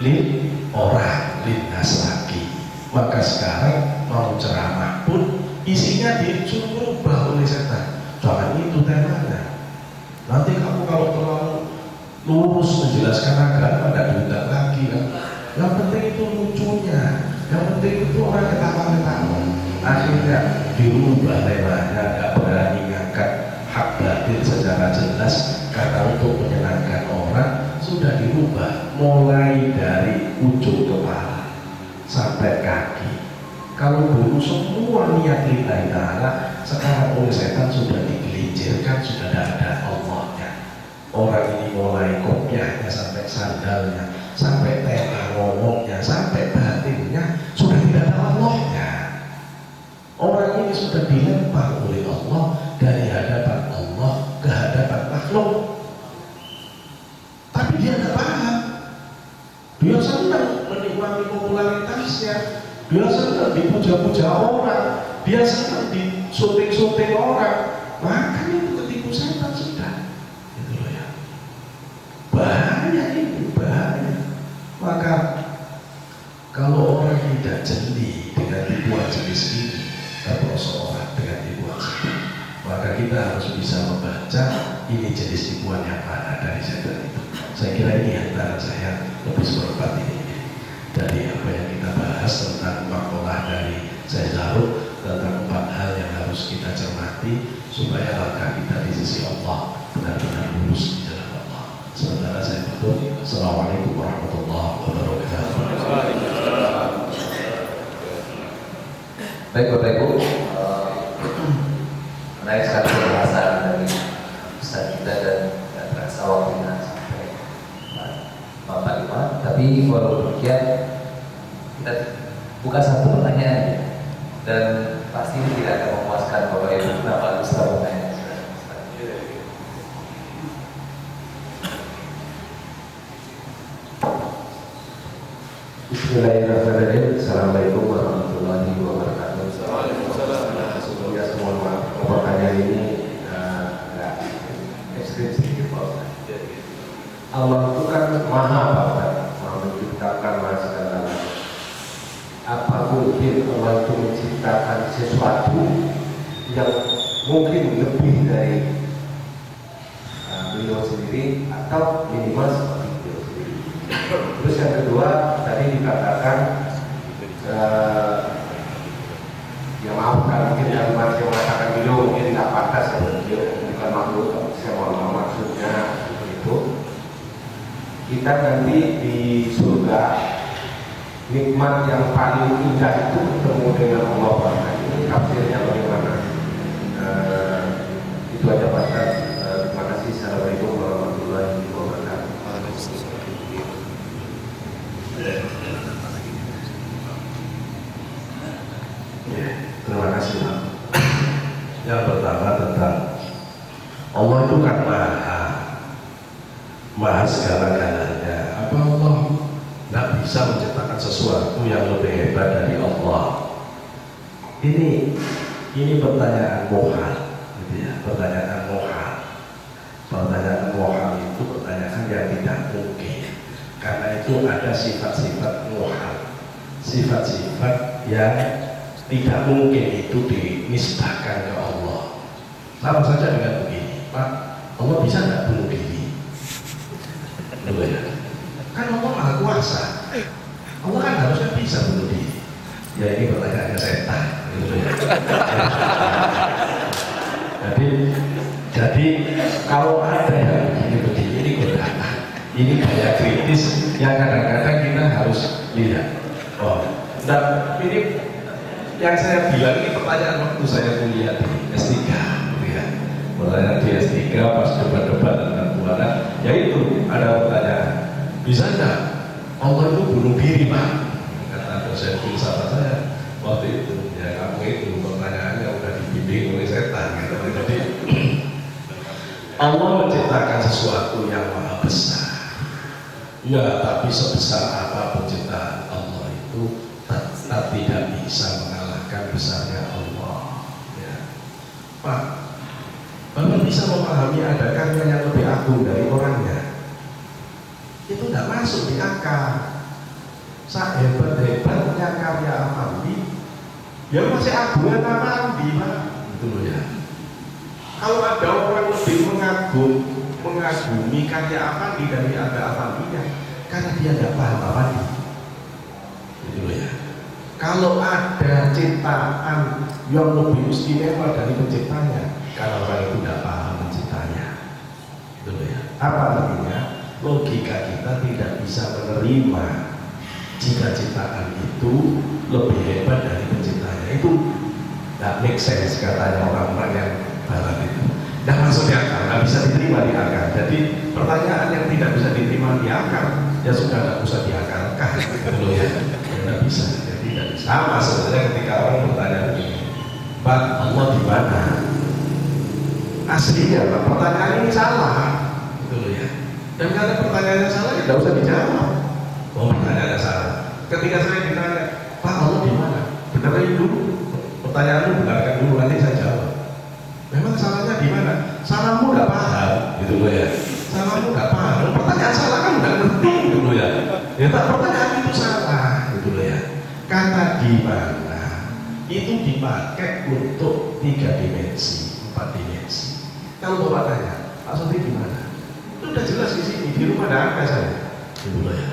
lil orang, linnas lagi. Maka sekarang mau ceramah pun isinya disuruh ubah oleh setan. Jangan itu temanya. Nanti kamu kalau terlalu lurus menjelaskan agama tidak diundang lagi kan. Yang penting itu lucunya, yang penting itu orang ketawa-ketawa. Akhirnya dirubah temanya, tidak berani ngangkat hak batin secara jelas, karena untuk menyenangkan orang sudah dirubah mulai dari ujung kepala sampai kaki. Kalau dulu semua niat lillahi ta'ala, sekarang oleh setan sudah digelincirkan, sudah tidak ada Allahnya. Orang ini mulai kopiahnya sampai sandalnya, sampai tena ngomongnya, sampai batinnya sudah tidak ada Allahnya. Orang ini sudah dilempar oleh Allah dari hadapan Allah ke hadapan makhluk. Tapi dia tidak paham. Dia senang menikmati popularitasnya, dia senang dipuja-puja orang, dia senang disunting-sunting orang. Maka itu ketipu setan sudah. Itu loh ya. Bahaya ini, bahaya. Maka kalau orang tidak jeli dengan tipuan jenis ini, terperosok orang dengan tipuan setan, maka kita harus bisa membaca ini jenis tipuan yang mana dari setan itu. Saya kira ini antara saya lebih seperempat ini dari apa yang kita bahas tentang makalah dari Syekh Zarruq, tentang 4 hal yang harus kita cermati supaya langkah kita di sisi Allah benar-benar lurus di jalan Allah. Sementara saya tutup. Assalamualaikum warahmatullahi wabarakatuh. Baik Bapak Ibu, menarik sekali pembahasan dari Ustaz kita dan terasa waktunya sampai 45. Tapi walau demikian kita buka satu pertanyaan dan pasti ini tidak akan memuaskan Bapak Ibu. Kenapa harus bertanya? Bismillahirrahmanirrahim. Assalamualaikum warahmatullahi wabarakatuh. Ya, semua maaf, pertanyaan ini agak ekstrim sedikit Pak Ustaz. Allah itu kan maha Pak Ustaz, maha menciptakan maha segala. Apa mungkin Allah itu menciptakan sesuatu yang mungkin lebih dari beliau sendiri atau minimal seperti beliau sendiri? Terus yang kedua tadi dikatakan ya maaf kalau mungkin kalimat yang mengatakan beliau mungkin tidak pantas ya, beliau bukan makhluk, saya mohon maaf maksudnya itu kita nanti di surga nikmat yang paling indah itu bertemu dengan Allah. Ini tafsirnya bagaimana? Itu aja Pak Ustaz. Terima kasih. Assalamualaikum warahmatullahi wabarakatuh. Ya, terima kasih Pak. Yang pertama tentang Allah itu kan maha segala-galanya. Apa Allah tidak bisa menciptakan sesuatu yang lebih hebat dari Allah? Ini pertanyaan mohal, gitu ya. Pertanyaan mohal itu pertanyaan yang tidak mungkin. Karena itu ada sifat-sifat mohal, sifat-sifat yang tidak mungkin itu dinisbahkan ke Allah. Sama saja dengan begini, Pak, Allah bisa nggak bunuh diri? Betul ya? Kan Allah maha kuasa. Allah kan harusnya bisa bunuh diri. Ya ini pertanyaannya setan, gitu ya. Jadi kalau ada yang begini ini godaan, ini gaya kritis yang kadang-kadang kita harus lihat. Oh, dan ini yang saya bilang ini pertanyaan waktu saya kuliah di S3, gitu ya. Pertanyaan di S3 pas debat-debat tentang Tuhan, yaitu ada pertanyaan, bisa nggak Allah itu bunuh diri, Pak? Kata dosen filsafat saya waktu itu, ya kamu itu pertanyaannya udah dibimbing oleh setan, gitu. Jadi Allah menciptakan sesuatu yang maha besar. Ya, tapi sebesar apa penciptaan Allah itu tetap tidak bisa mengalahkan besarnya Allah. Ya. Pak, Bapak bisa memahami ada karya yang lebih agung dari orangnya? Itu tidak masuk di akal. Sehebat-hebatnya karya Afandi, ya masih agungan Afandi, Pak. Gitu loh ya. Kalau ada orang lebih mengagumi karya Afandi dari ada Afandinya, karena dia tidak paham Afandi. Gitu loh ya. Kalau ada ciptaan yang lebih istimewa dari penciptanya, karena orang itu tidak paham penciptanya. Gitu loh ya. Apa artinya? Logika kita tidak bisa menerima jika ciptaan itu lebih hebat dari penciptanya. Itu tidak make sense katanya orang-orang yang barat itu. Tidak masuk di akal, tidak bisa diterima di akal. Jadi pertanyaan yang tidak bisa diterima di akal, ya sudah tidak usah diakalkan. Gitu ya. Tidak bisa. Jadi tidak bisa. Sama sebenarnya ketika orang bertanya begini, Pak, Allah di mana? Aslinya, Pak, pertanyaan ini salah. Gitu loh ya. Dan karena pertanyaannya salah, ya tidak usah dijawab. Oh, pertanyaannya salah. Ketika saya ditanya, Pak, Allah di mana? Benerin dulu. Pertanyaanmu benarkan dulu, nanti saya jawab. Memang salahnya di mana? Salahmu nggak paham, gitu loh ya. Salahmu nggak paham. Pertanyaan salah kan nggak ngerti, gitu loh ya. Ya tak, pertanyaan itu salah, gitu loh ya. Kata di mana itu dipakai untuk 3 dimensi, 4 dimensi. Kalau Bapak tanya, Pak Sofi di mana? Itu udah jelas di sini, di rumah ada angka saya, gitu loh ya.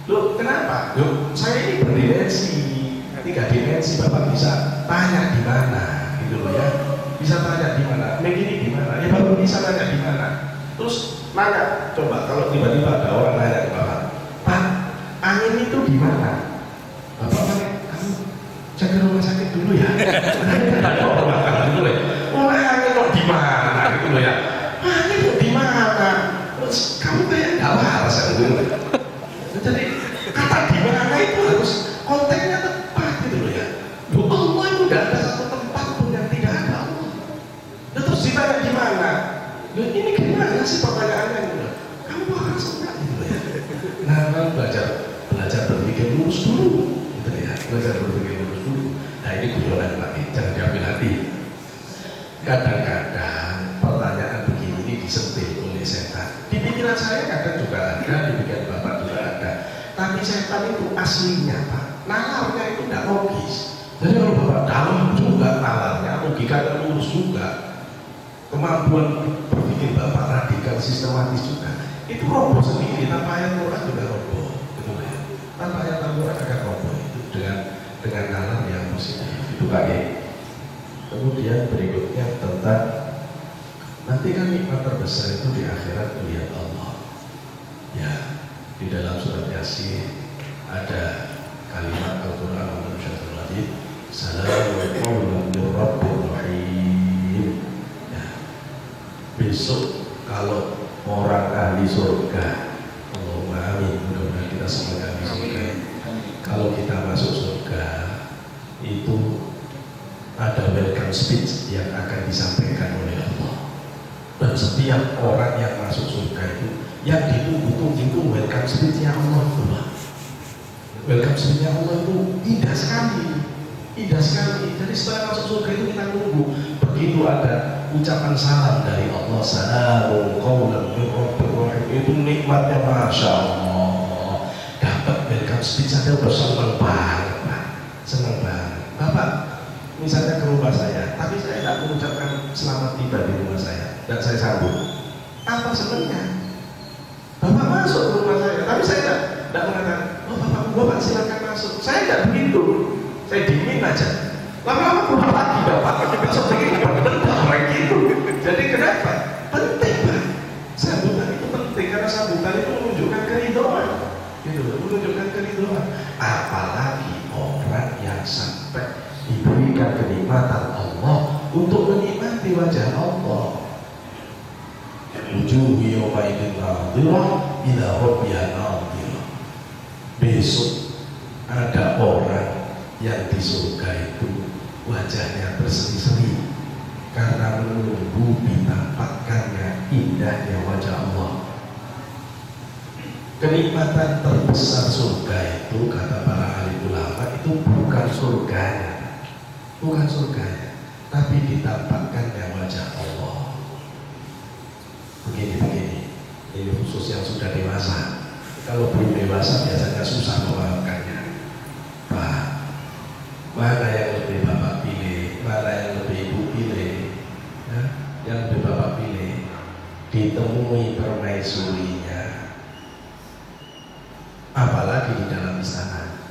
Loh, kenapa? Loh, saya ini berdimensi, 3 dimensi. Bapak bisa tanya di mana, gitu loh ya. Bisa tanya di mana, begini di mana, ya baru bisa tanya di mana. Terus nanya, coba kalau tiba-tiba ada orang nanya ke Bapak, Pak, angin itu di mana? Bapak tanya, kamu cek ke rumah sakit dulu ya. Oh, angin kok di mana, gitu loh ya. Angin kok di mana? Terus kamu kayak nggak waras ya, gitu loh. Jadi kata di mana itu harus konteksnya tepat, gitu loh ya. Loh, Allah itu nggak ada satu tempat pun yang tidak ada Allah. Terus ditanya di mana? Loh, ini gimana sih pertanyaannya? Gitu. Kamu waras enggak, gitu loh ya. Nah, kamu belajar berpikir lurus dulu, gitu ya. Belajar berpikir lurus dulu. Nah, ini guyonan lagi, jangan diambil hati. Kadang-kadang pertanyaan begini ini disentil oleh setan. Di pikiran saya kadang juga ada, di pikiran Bapak juga ada. Tapi setan itu aslinya, Pak, nalarnya itu tidak logis. Jadi kalau Bapak dalam juga nalarnya, logikanya lurus juga. Kemampuan berpikir Bapak radikal, sistematis juga. itu roboh sendiri, tanpa ayat Quran juga roboh, gitu ya. Tanpa ayat Quran akan roboh itu dengan nalar yang positif, itu Pak ya. Kemudian berikutnya tentang nanti kan nikmat terbesar itu di akhirat melihat Allah. Ya, di dalam surat Yasin ada kalimat Al-Quran Al-Musyafiruladzim Salamun qawlan min Rabbir Rahim. Ya. Besok kalau orang ahli surga, Allahumma amin, mudah-mudahan kita semua ahli surga. Kalau kita masuk surga itu ada welcome speech yang akan disampaikan oleh Allah. Dan setiap orang yang masuk surga itu yang ditunggu-tunggu itu welcome speech-nya Allah itu, Pak. Welcome speech-nya Allah itu indah sekali, indah sekali. Jadi setelah masuk surga itu kita tunggu. Begitu ada ucapan salam dari Allah, salamun qawlan min Rabbir Rahim, itu nikmatnya masya Allah. Dapat welcome speech saja udah seneng banget, Pak. Seneng banget. Bapak misalnya ke rumah saya, tapi saya tidak mengucapkan selamat tiba di rumah saya dan saya sambut. Apa senangnya? Bapak masuk ke rumah saya, tapi saya tidak mengatakan, oh bapak silakan masuk. Saya tidak begitu, saya dingin aja. Lama-lama keluar lagi bapak, besok begini benar gitu. Jadi kenapa? Penting, Pak. Sambutan itu penting karena sambutan itu menunjukkan keridhaan, gitu, menunjukkan keridhaan. Apalagi orang yang sampai diberikan kenikmatan Allah untuk menikmati wajah Allah. Wujuh yawmaidin nadhirah ila rabbiha nadhirah. Besok ada orang yang di surga itu wajahnya berseri-seri karena menunggu ditampakkannya indahnya wajah Allah. Kenikmatan terbesar surga itu kata para ahli ulama itu bukan surganya, bukan surganya, tapi ditampakkannya wajah Allah. Begini, ini khusus yang sudah dewasa. Kalau belum dewasa biasanya susah memahamkannya. Pak, mana yang lebih bapak pilih, mana yang lebih ibu pilih? Ya, yang lebih bapak pilih, ditemui permaisurinya, apalagi di dalam istana,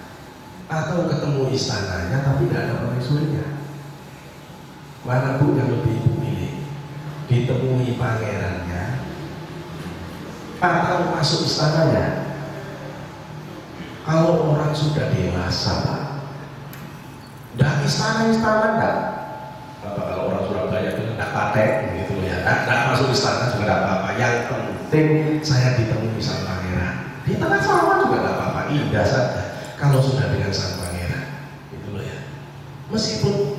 atau ketemu istananya tapi tidak ada permaisurinya. Mana bu yang lebih ibu pilih? Ditemui pangerannya atau masuk istananya? Kalau orang sudah dewasa, Pak, dan istana enggak. Kalau orang Surabaya itu enggak patek gitu ya, enggak masuk istana juga enggak apa-apa. Yang penting saya ditemui sang pangeran. Di tengah sawah juga enggak apa-apa, indah saja. Kalau sudah dengan sang pangeran, itu loh ya. Meskipun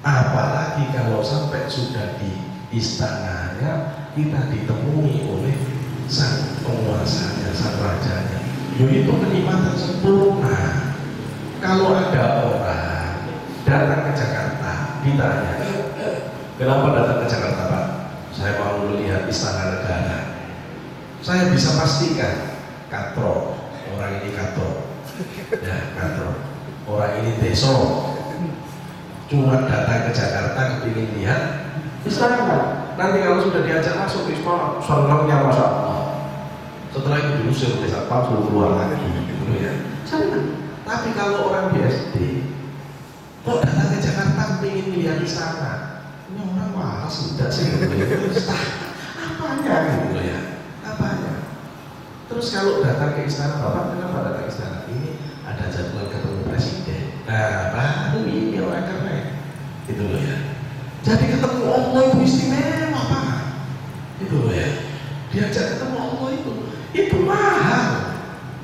apalagi kalau sampai sudah di istananya kita ditemui oleh sang penguasanya, sang rajanya, itu kenikmatan sempurna. Kalau ada orang datang ke Jakarta ditanya, kenapa datang ke Jakarta Pak? Saya mau melihat istana negara. Saya bisa pastikan katro, orang ini katro, ya katro, orang ini deso, cuma datang ke Jakarta kepingin lihat istana. Nanti kalau sudah diajak masuk ke istana, senangnya Masya Allah. Setelah itu diusir oleh satpam suruh keluar lagi, gitu ya. Senang. Tapi kalau orang di SD, kok datang ke Jakarta ingin lihat istana, ini orang waras sudah sih, apanya gitu ya, apanya. Terus kalau datang ke istana, Bapak kenapa datang ke istana? Ini ada jadwal ketemu presiden. Nah, baru ini orang keren, gitu loh ya. Jadi ketemu Allah itu istimewa, Pak. Itu loh ya. Diajak ketemu Allah itu mahal.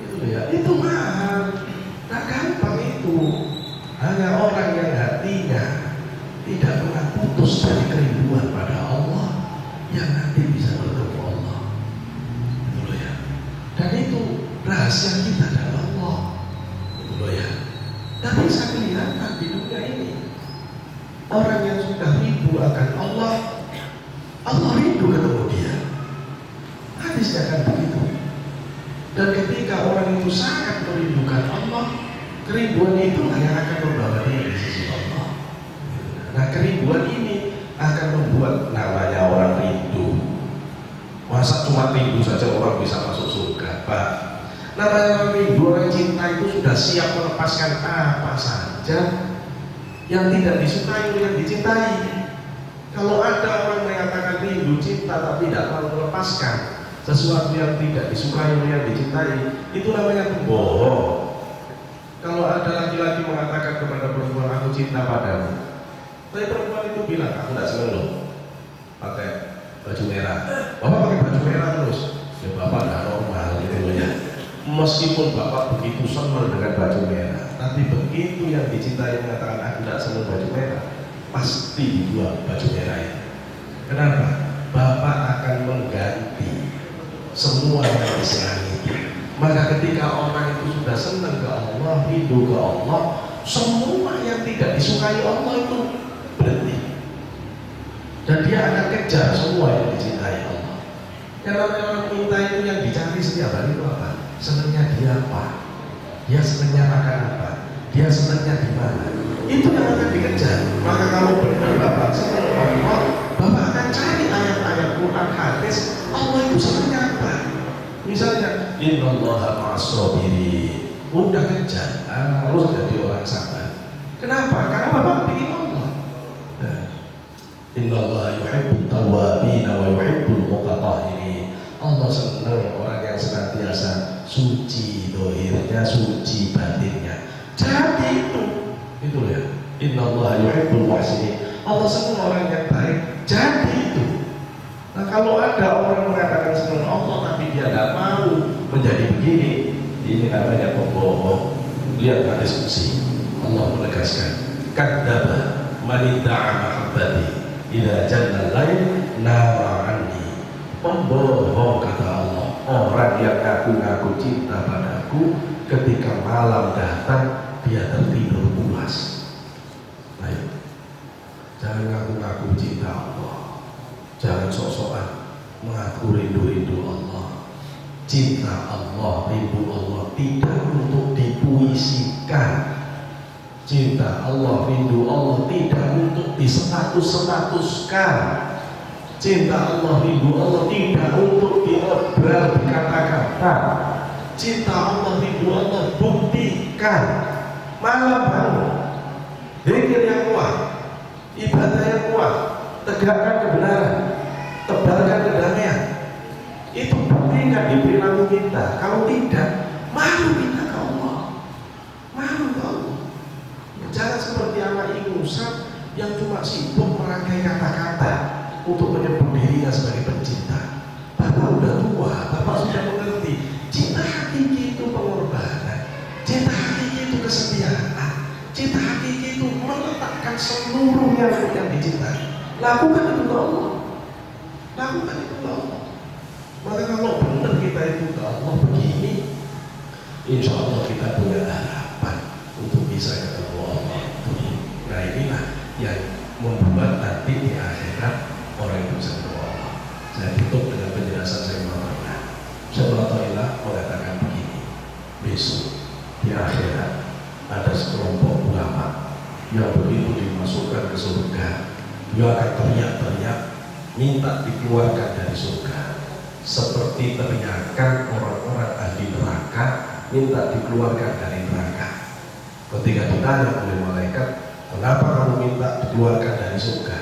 Itu loh ya, itu mahal. Tak gampang itu. Hanya orang yang hatinya tidak pernah putus dari kerinduan pada Allah yang nanti bisa bertemu Allah. Itu loh ya. Dan itu rahasia kita dalam Allah. Itu loh ya. Dan bisa kelihatan di dunia ini. Orang yang sudah rindu akan Allah, Allah rindu ketemu dia. Hadisnya akan begitu. Dan ketika orang itu sangat merindukan Allah, kerinduan itu yang akan membawa dia di sisi Allah. Nah, kerinduan ini akan membuat namanya orang rindu. Masa cuma rindu saja orang bisa masuk surga, Pak? Namanya rindu, orang cinta itu sudah siap melepaskan apa saja yang tidak disukai oleh yang dicintai. Kalau ada orang mengatakan rindu cinta tapi tidak mau melepaskan sesuatu yang tidak disukai oleh yang dicintai, itu namanya pembohong. Kalau ada laki-laki mengatakan kepada perempuan, aku cinta padamu, tapi perempuan itu bilang, aku tidak senang loh pakai baju merah. Bapak pakai baju merah terus, ya bapak tidak normal gitu ya. Meskipun bapak begitu senang dengan baju merah, tapi begitu yang dicintai mengatakan aku tidak senang baju merah, pasti dibuang baju merah itu. Kenapa? Bapak akan mengganti semua yang disenangi. Maka ketika orang itu sudah senang ke Allah, rindu ke Allah, semua yang tidak disukai Allah itu berhenti. Dan dia akan kejar semua yang dicintai Allah. Yang namanya orang minta itu yang dicari setiap hari itu apa? Senangnya dia apa? Dia senangnya makan apa? Dia senangnya di mana? Itu yang akan dikejar. Maka kalau benar Bapak senang Allah, Bapak akan cari ayat-ayat Quran, hadis, Allah itu senangnya apa? Misalnya, innallaha ma'as-sabirin. Udah kejar, harus jadi orang sabar. Kenapa? Karena Bapak bikin Allah. Innallaha yuhibbut tawwabin wa yuhibbul mutatahhirin. Allah senang orang yang senantiasa suci dohirnya, suci batinnya. Jadi itu ya. Innallaha yuhibbul muhsinin. Allah senang orang yang baik. Jadi itu. Nah kalau ada orang mengatakan senang Allah tapi dia tidak mau menjadi begini, ini namanya pembohong. Lihat hadis qudsi. Allah menegaskan, kadzdzaba man idda'a mahabbati idza janna al-lail nama anni. Pembohong kata Allah, orang yang ngaku-ngaku cinta padaku ketika malam datang dia tertidur pulas. Baik. Jangan ngaku-ngaku cinta Allah. Jangan sok-sokan mengaku rindu-rindu Allah. Cinta Allah, rindu Allah tidak untuk dipuisikan. Cinta Allah, rindu Allah tidak untuk distatus-statuskan. Cinta Allah, rindu Allah tidak untuk diobral, dikata-kata. Cinta Allah, rindu Allah buktikan. Malam bangun, zikir yang kuat, ibadah yang kuat, tegakkan kebenaran, tebalkan kedamaian. Itu buktikan di perilaku kita. Kalau tidak, malu kita ke Allah, malu ke Allah. Jangan seperti anak Musa yang cuma sibuk merangkai kata-kata untuk menyebut dirinya sebagai pencinta. Bapak udah tua, Bapak sudah mengerti. Cinta hakiki itu pengorbanan, cinta hakiki itu kesetiaan, cinta hakiki itu meletakkan seluruhnya untuk yang dicintai. Lakukan itu ke Allah. Lakukan itu ke Allah. Maka kalau benar kita itu ke Allah begini, insya Allah kita punya harapan untuk bisa ketemu Allah. Nah inilah yang membuat nanti di akhirat orang itu bisa ketemu Allah. Saya tutup dengan penjelasan saya Muhammad. Syaikhullah mengatakan begini, besok di akhirat ada sekelompok ulama yang begitu dimasukkan ke surga, dia akan teriak-teriak minta dikeluarkan dari surga, seperti teriakan orang-orang ahli neraka minta dikeluarkan dari neraka. Ketika ditanya oleh malaikat, kenapa kamu minta dikeluarkan dari surga?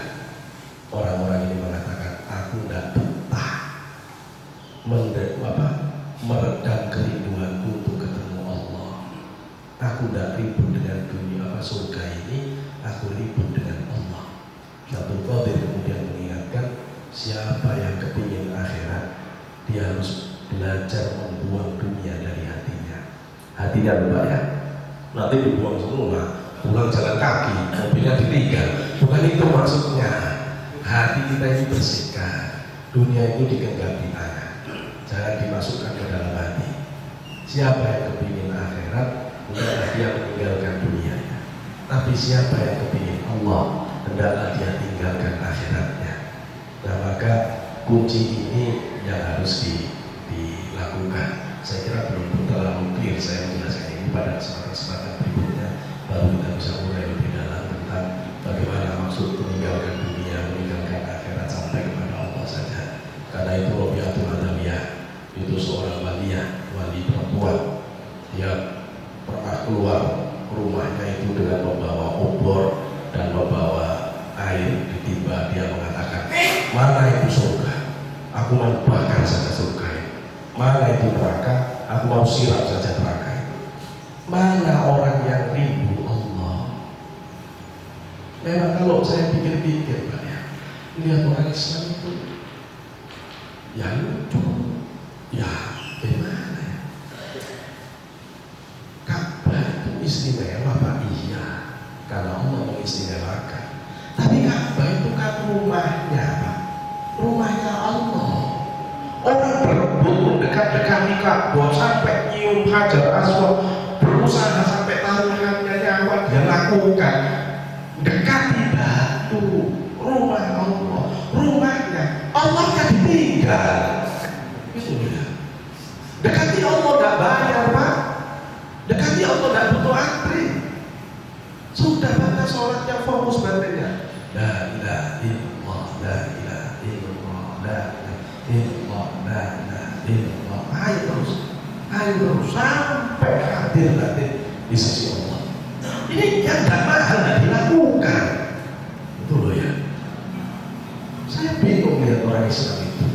Orang-orang ini mengatakan, aku tidak betah meredam kerinduanku untuk ketemu Allah. Aku tidak ribut dengan dunia surga ini, aku ribut dengan Allah. Abdul Qadir kemudian mengingatkan, siapa yang kepingin akhirat, dia harus belajar membuang dunia dari hatinya. Hatinya lupa ya, nanti dibuang semua, pulang jalan kaki, mobilnya ditinggal. Bukan itu maksudnya. Hati kita ini bersihkan, dunia itu digenggami tangan, jangan dimasukkan ke dalam hati. Siapa yang kepingin akhirat, hendaklah dia meninggalkan dunianya. Tapi siapa yang kepingin Allah, hendaklah dia tinggalkan akhiratnya. Nah maka kunci ini yang harus dilakukan. Saya kira belum terlalu clear saya menjelaskan ini. Pada kesempatan berikutnya baru kita bisa mulai lebih dalam tentang bagaimana maksud meninggalkan dunia, meninggalkan akhirat sampai kepada Allah saja. Karena itu Robiatul aku mau bakar saja surga itu. Mana itu neraka, aku mau siram saja neraka itu. Mana orang yang rindu Allah? Memang kalau saya pikir-pikir Pak ya, lihat orang Islam itu ya lucu, ya gimana ya? Ka'bah itu istimewa Pak, iya, karena Allah mengistimewakan. Tapi Ka'bah itu kan rumahnya Pak, rumahnya Allah. Orang berebut mendekat-dekati Ka'bah sampai nyium Hajar Aswad, berusaha sampai taruhannya nyawa dia lakukan. Dekati batu, rumah Allah, rumahnya Allah yang ditinggal. Itu ya. Dekati Allah tidak bayar Pak, dekati Allah tidak butuh antri. Sudah batas sholatnya, fokus batinnya. La ilaha illallah, la ilaha illallah, la ilaha illallah, la ilaha illallah. Ayo terus sampai hadir batin di sisi Allah. Ini yang tidak mahal tidak dilakukan. Itu loh ya. Saya bingung lihat orang Islam itu.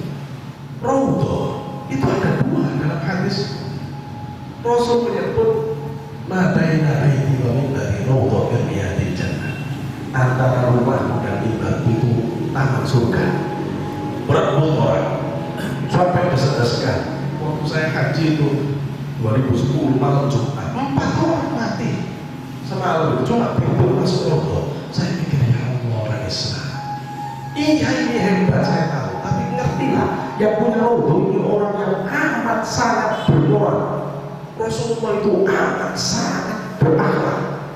Raudhah itu ada dua dalam hadis. Rasul menyebut madaina aiti wa mimbari raudhah min riyadil jannah. Antara rumahmu dan mimbar itu taman surga. Berebut orang sampai desek-desekan. Waktu saya haji itu 2010 malam Jumat, 4 orang mati semalam cuma berebut masuk raudhah. Saya pikir ya Allah, orang Islam iya ini hebat saya tahu, tapi ngertilah yang punya raudhah ini orang yang amat sangat bermoral. Rasulullah itu amat sangat berakhlak.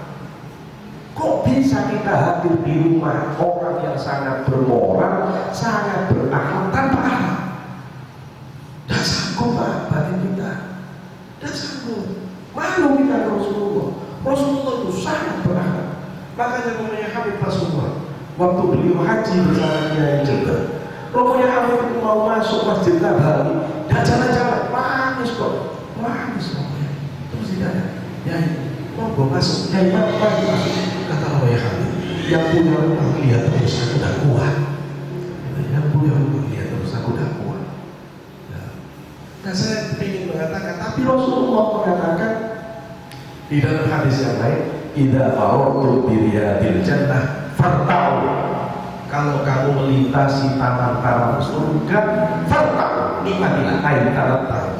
Kok bisa kita hadir di rumah orang yang sangat bermoral, sangat berakhlak tanpa akhlak? Dan sanggup Pak batin kita, dan sanggup malu kita ke Rasulullah. Rasulullah itu sangat berakhlak. Makanya namanya Habib Rasulullah waktu beliau haji bersama Kiai Jember, Romonya Habib itu mau masuk Masjid Nabawi dan jalan-jalan manis kok, manis Romonya. Terus ditanya, ya mau masuk, ya masuk. Kata Romonya Habib, yang punya rumah lihat terus aku udah kuat. Yang punya rumah lihat terus aku udah kuat. Nah saya ingin mengatakan, tapi Rasulullah mengatakan di dalam hadis yang lain, idza faraqtu bi riyadil jannah farta'u. Kalau kamu melintasi taman-taman surga, farta'u, nikmatilah, ain tarata'u,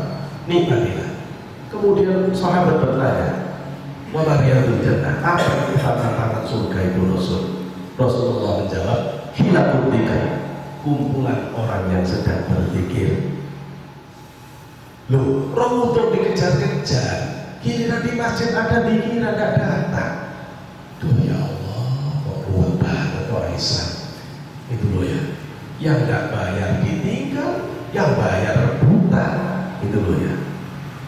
nikmatilah. Kemudian sahabat bertanya, wa ma riyadul jannah, apa itu taman-taman surga itu Rasul? Rasulullah menjawab, hilakul dzikr, kumpulan orang yang sedang berzikir. Loh, raudhah dikejar-kejar, giliran di masjid ada pikiran tidak datang. Duh ya Allah, kok ruwet banget orang Islam. Itu loh ya, yang nggak bayar ditinggal, yang bayar rebutan. Itu loh ya.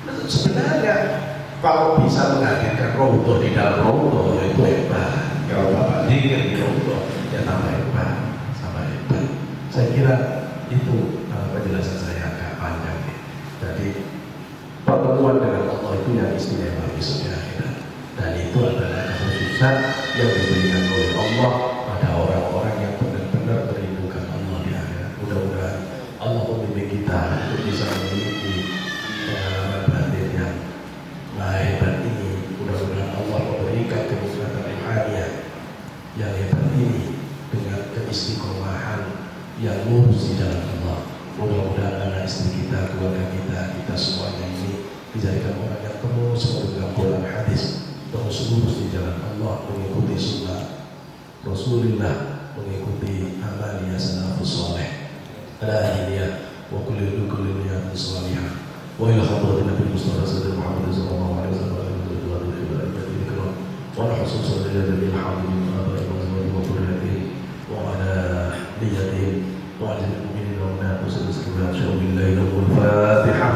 Nah, sebenarnya kalau bisa menghadirkan raudhah di dalam raudhah, ya itu hebat. Kalau Bapak dikir di raudhah, ya tambah hebat, tambah hebat. Saya kira itu penjelasan saya agak panjang. Jadi pertemuan dengan Allah itu yang istimewa besok di akhirat, dan itu adalah kekhususan yang diberikan oleh Allah pada orang-orang yang benar-benar merindukan Allah di akhirat. Mudah-mudahan Allah membimbing kita untuk bisa memiliki pengalaman batin yang hebat ini. Mudah-mudahan Allah memberikan kenikmatan rohaniah yang hebat ini dengan keistiqomahan yang lurus di jalan Allah. Mudah-mudahan anak istri kita, keluarga kita semuanya ini dijadikan orang yang terus memegang Quran hadis, terus lurus di jalan Allah, mengikuti sunnah Rasulullah, mengikuti amalia salafus saleh. Alhamdulillah wa kullu niyatin salihah. Wa ila hadratin Nabi Mustafa sallallahu alaihi wasallam wa al-husus sallallahu alaihi wa ala niyatihim wa ala mu'minin wa ala muslimin wa ala billahi al-Fatiha.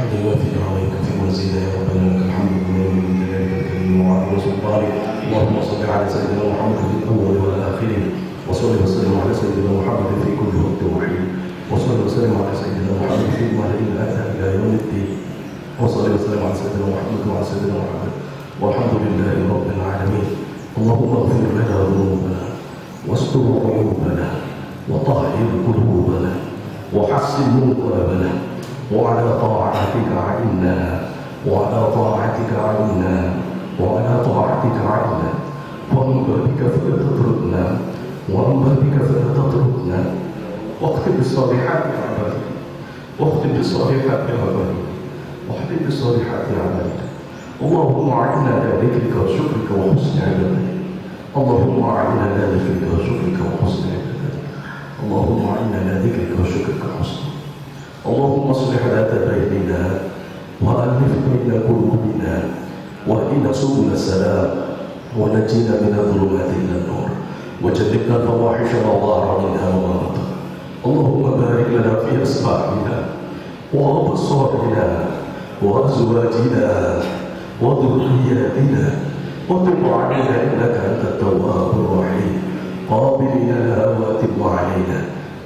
الحمد لله في دعوائك في وزيدة يا ربنا لك الحمد لله من جلالك الكريم وعلى سلطانك. اللهم صل على سيدنا محمد في الأول والآخرين، وصل وسلم على سيدنا محمد في كل وقت وحين، وصل وسلم على سيدنا محمد في المهد الآتى إلى يوم الدين، وصل وسلم على سيدنا محمد وعلى سيدنا محمد والحمد لله رب العالمين. اللهم اغفر لنا ذنوبنا واستر عيوبنا وطهر قلوبنا وحسن منقلبنا وعلى طاعتك عنا وعلى طاعتك عنا وعلى طاعتك عنا ومن بابك فلا تتركنا ومن بابك فلا تتركنا واختم بالصالحات أعمالك واختم بالصالحات أعمالك واختم بالصالحات أعمالك. اللهم أعنا على ذكرك وشكرك وحسن عبادتك. اللهم أعنا على ذكرك وشكرك وحسن عبادتك. اللهم أعنا على ذكرك وشكرك وحسن. اللهم اصلح ذات بيننا وألف بين قلوبنا واهدنا سبل السلام ونجينا من الظلمات إلى النور وجنبنا الفواحش ما ظهر منها وما بطن. اللهم بارك لنا في أسماعنا وأبصارنا وأزواجنا وذرياتنا وتب علينا إنك أنت التواب الرحيم. قابلين لها وأتم علينا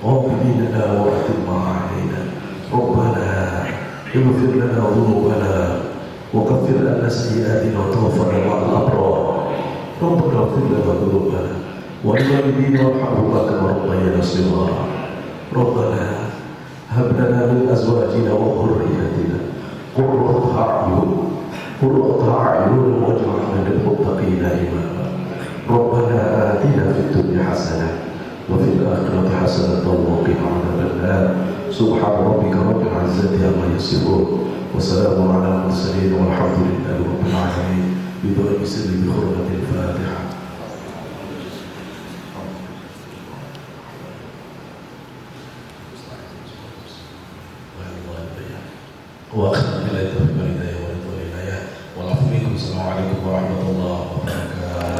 قابلين لها وأتم علينا. ربنا اغفر لنا ذنوبنا وكفر عنا سيئاتنا وتوفنا مع الأبرار. ربنا اغفر لنا ذنوبنا ولوالدينا وارحمهما كما ربيانا صغارا. ربنا هب لنا من أزواجنا وذرياتنا قرة أعين واجعلنا للمتقين إماما. ربنا آتنا في الدنيا حسنة وفي الآخرة حسنة وقنا عذاب النار. سبحان ربك رب العزة عما يصفون وسلام على المرسلين والحمد لله رب العالمين. بدعاء سر بحرمة الفاتحة. وأخذ بالله التوفيق والهداية والعفو منكم. السلام عليكم ورحمة الله وبركاته.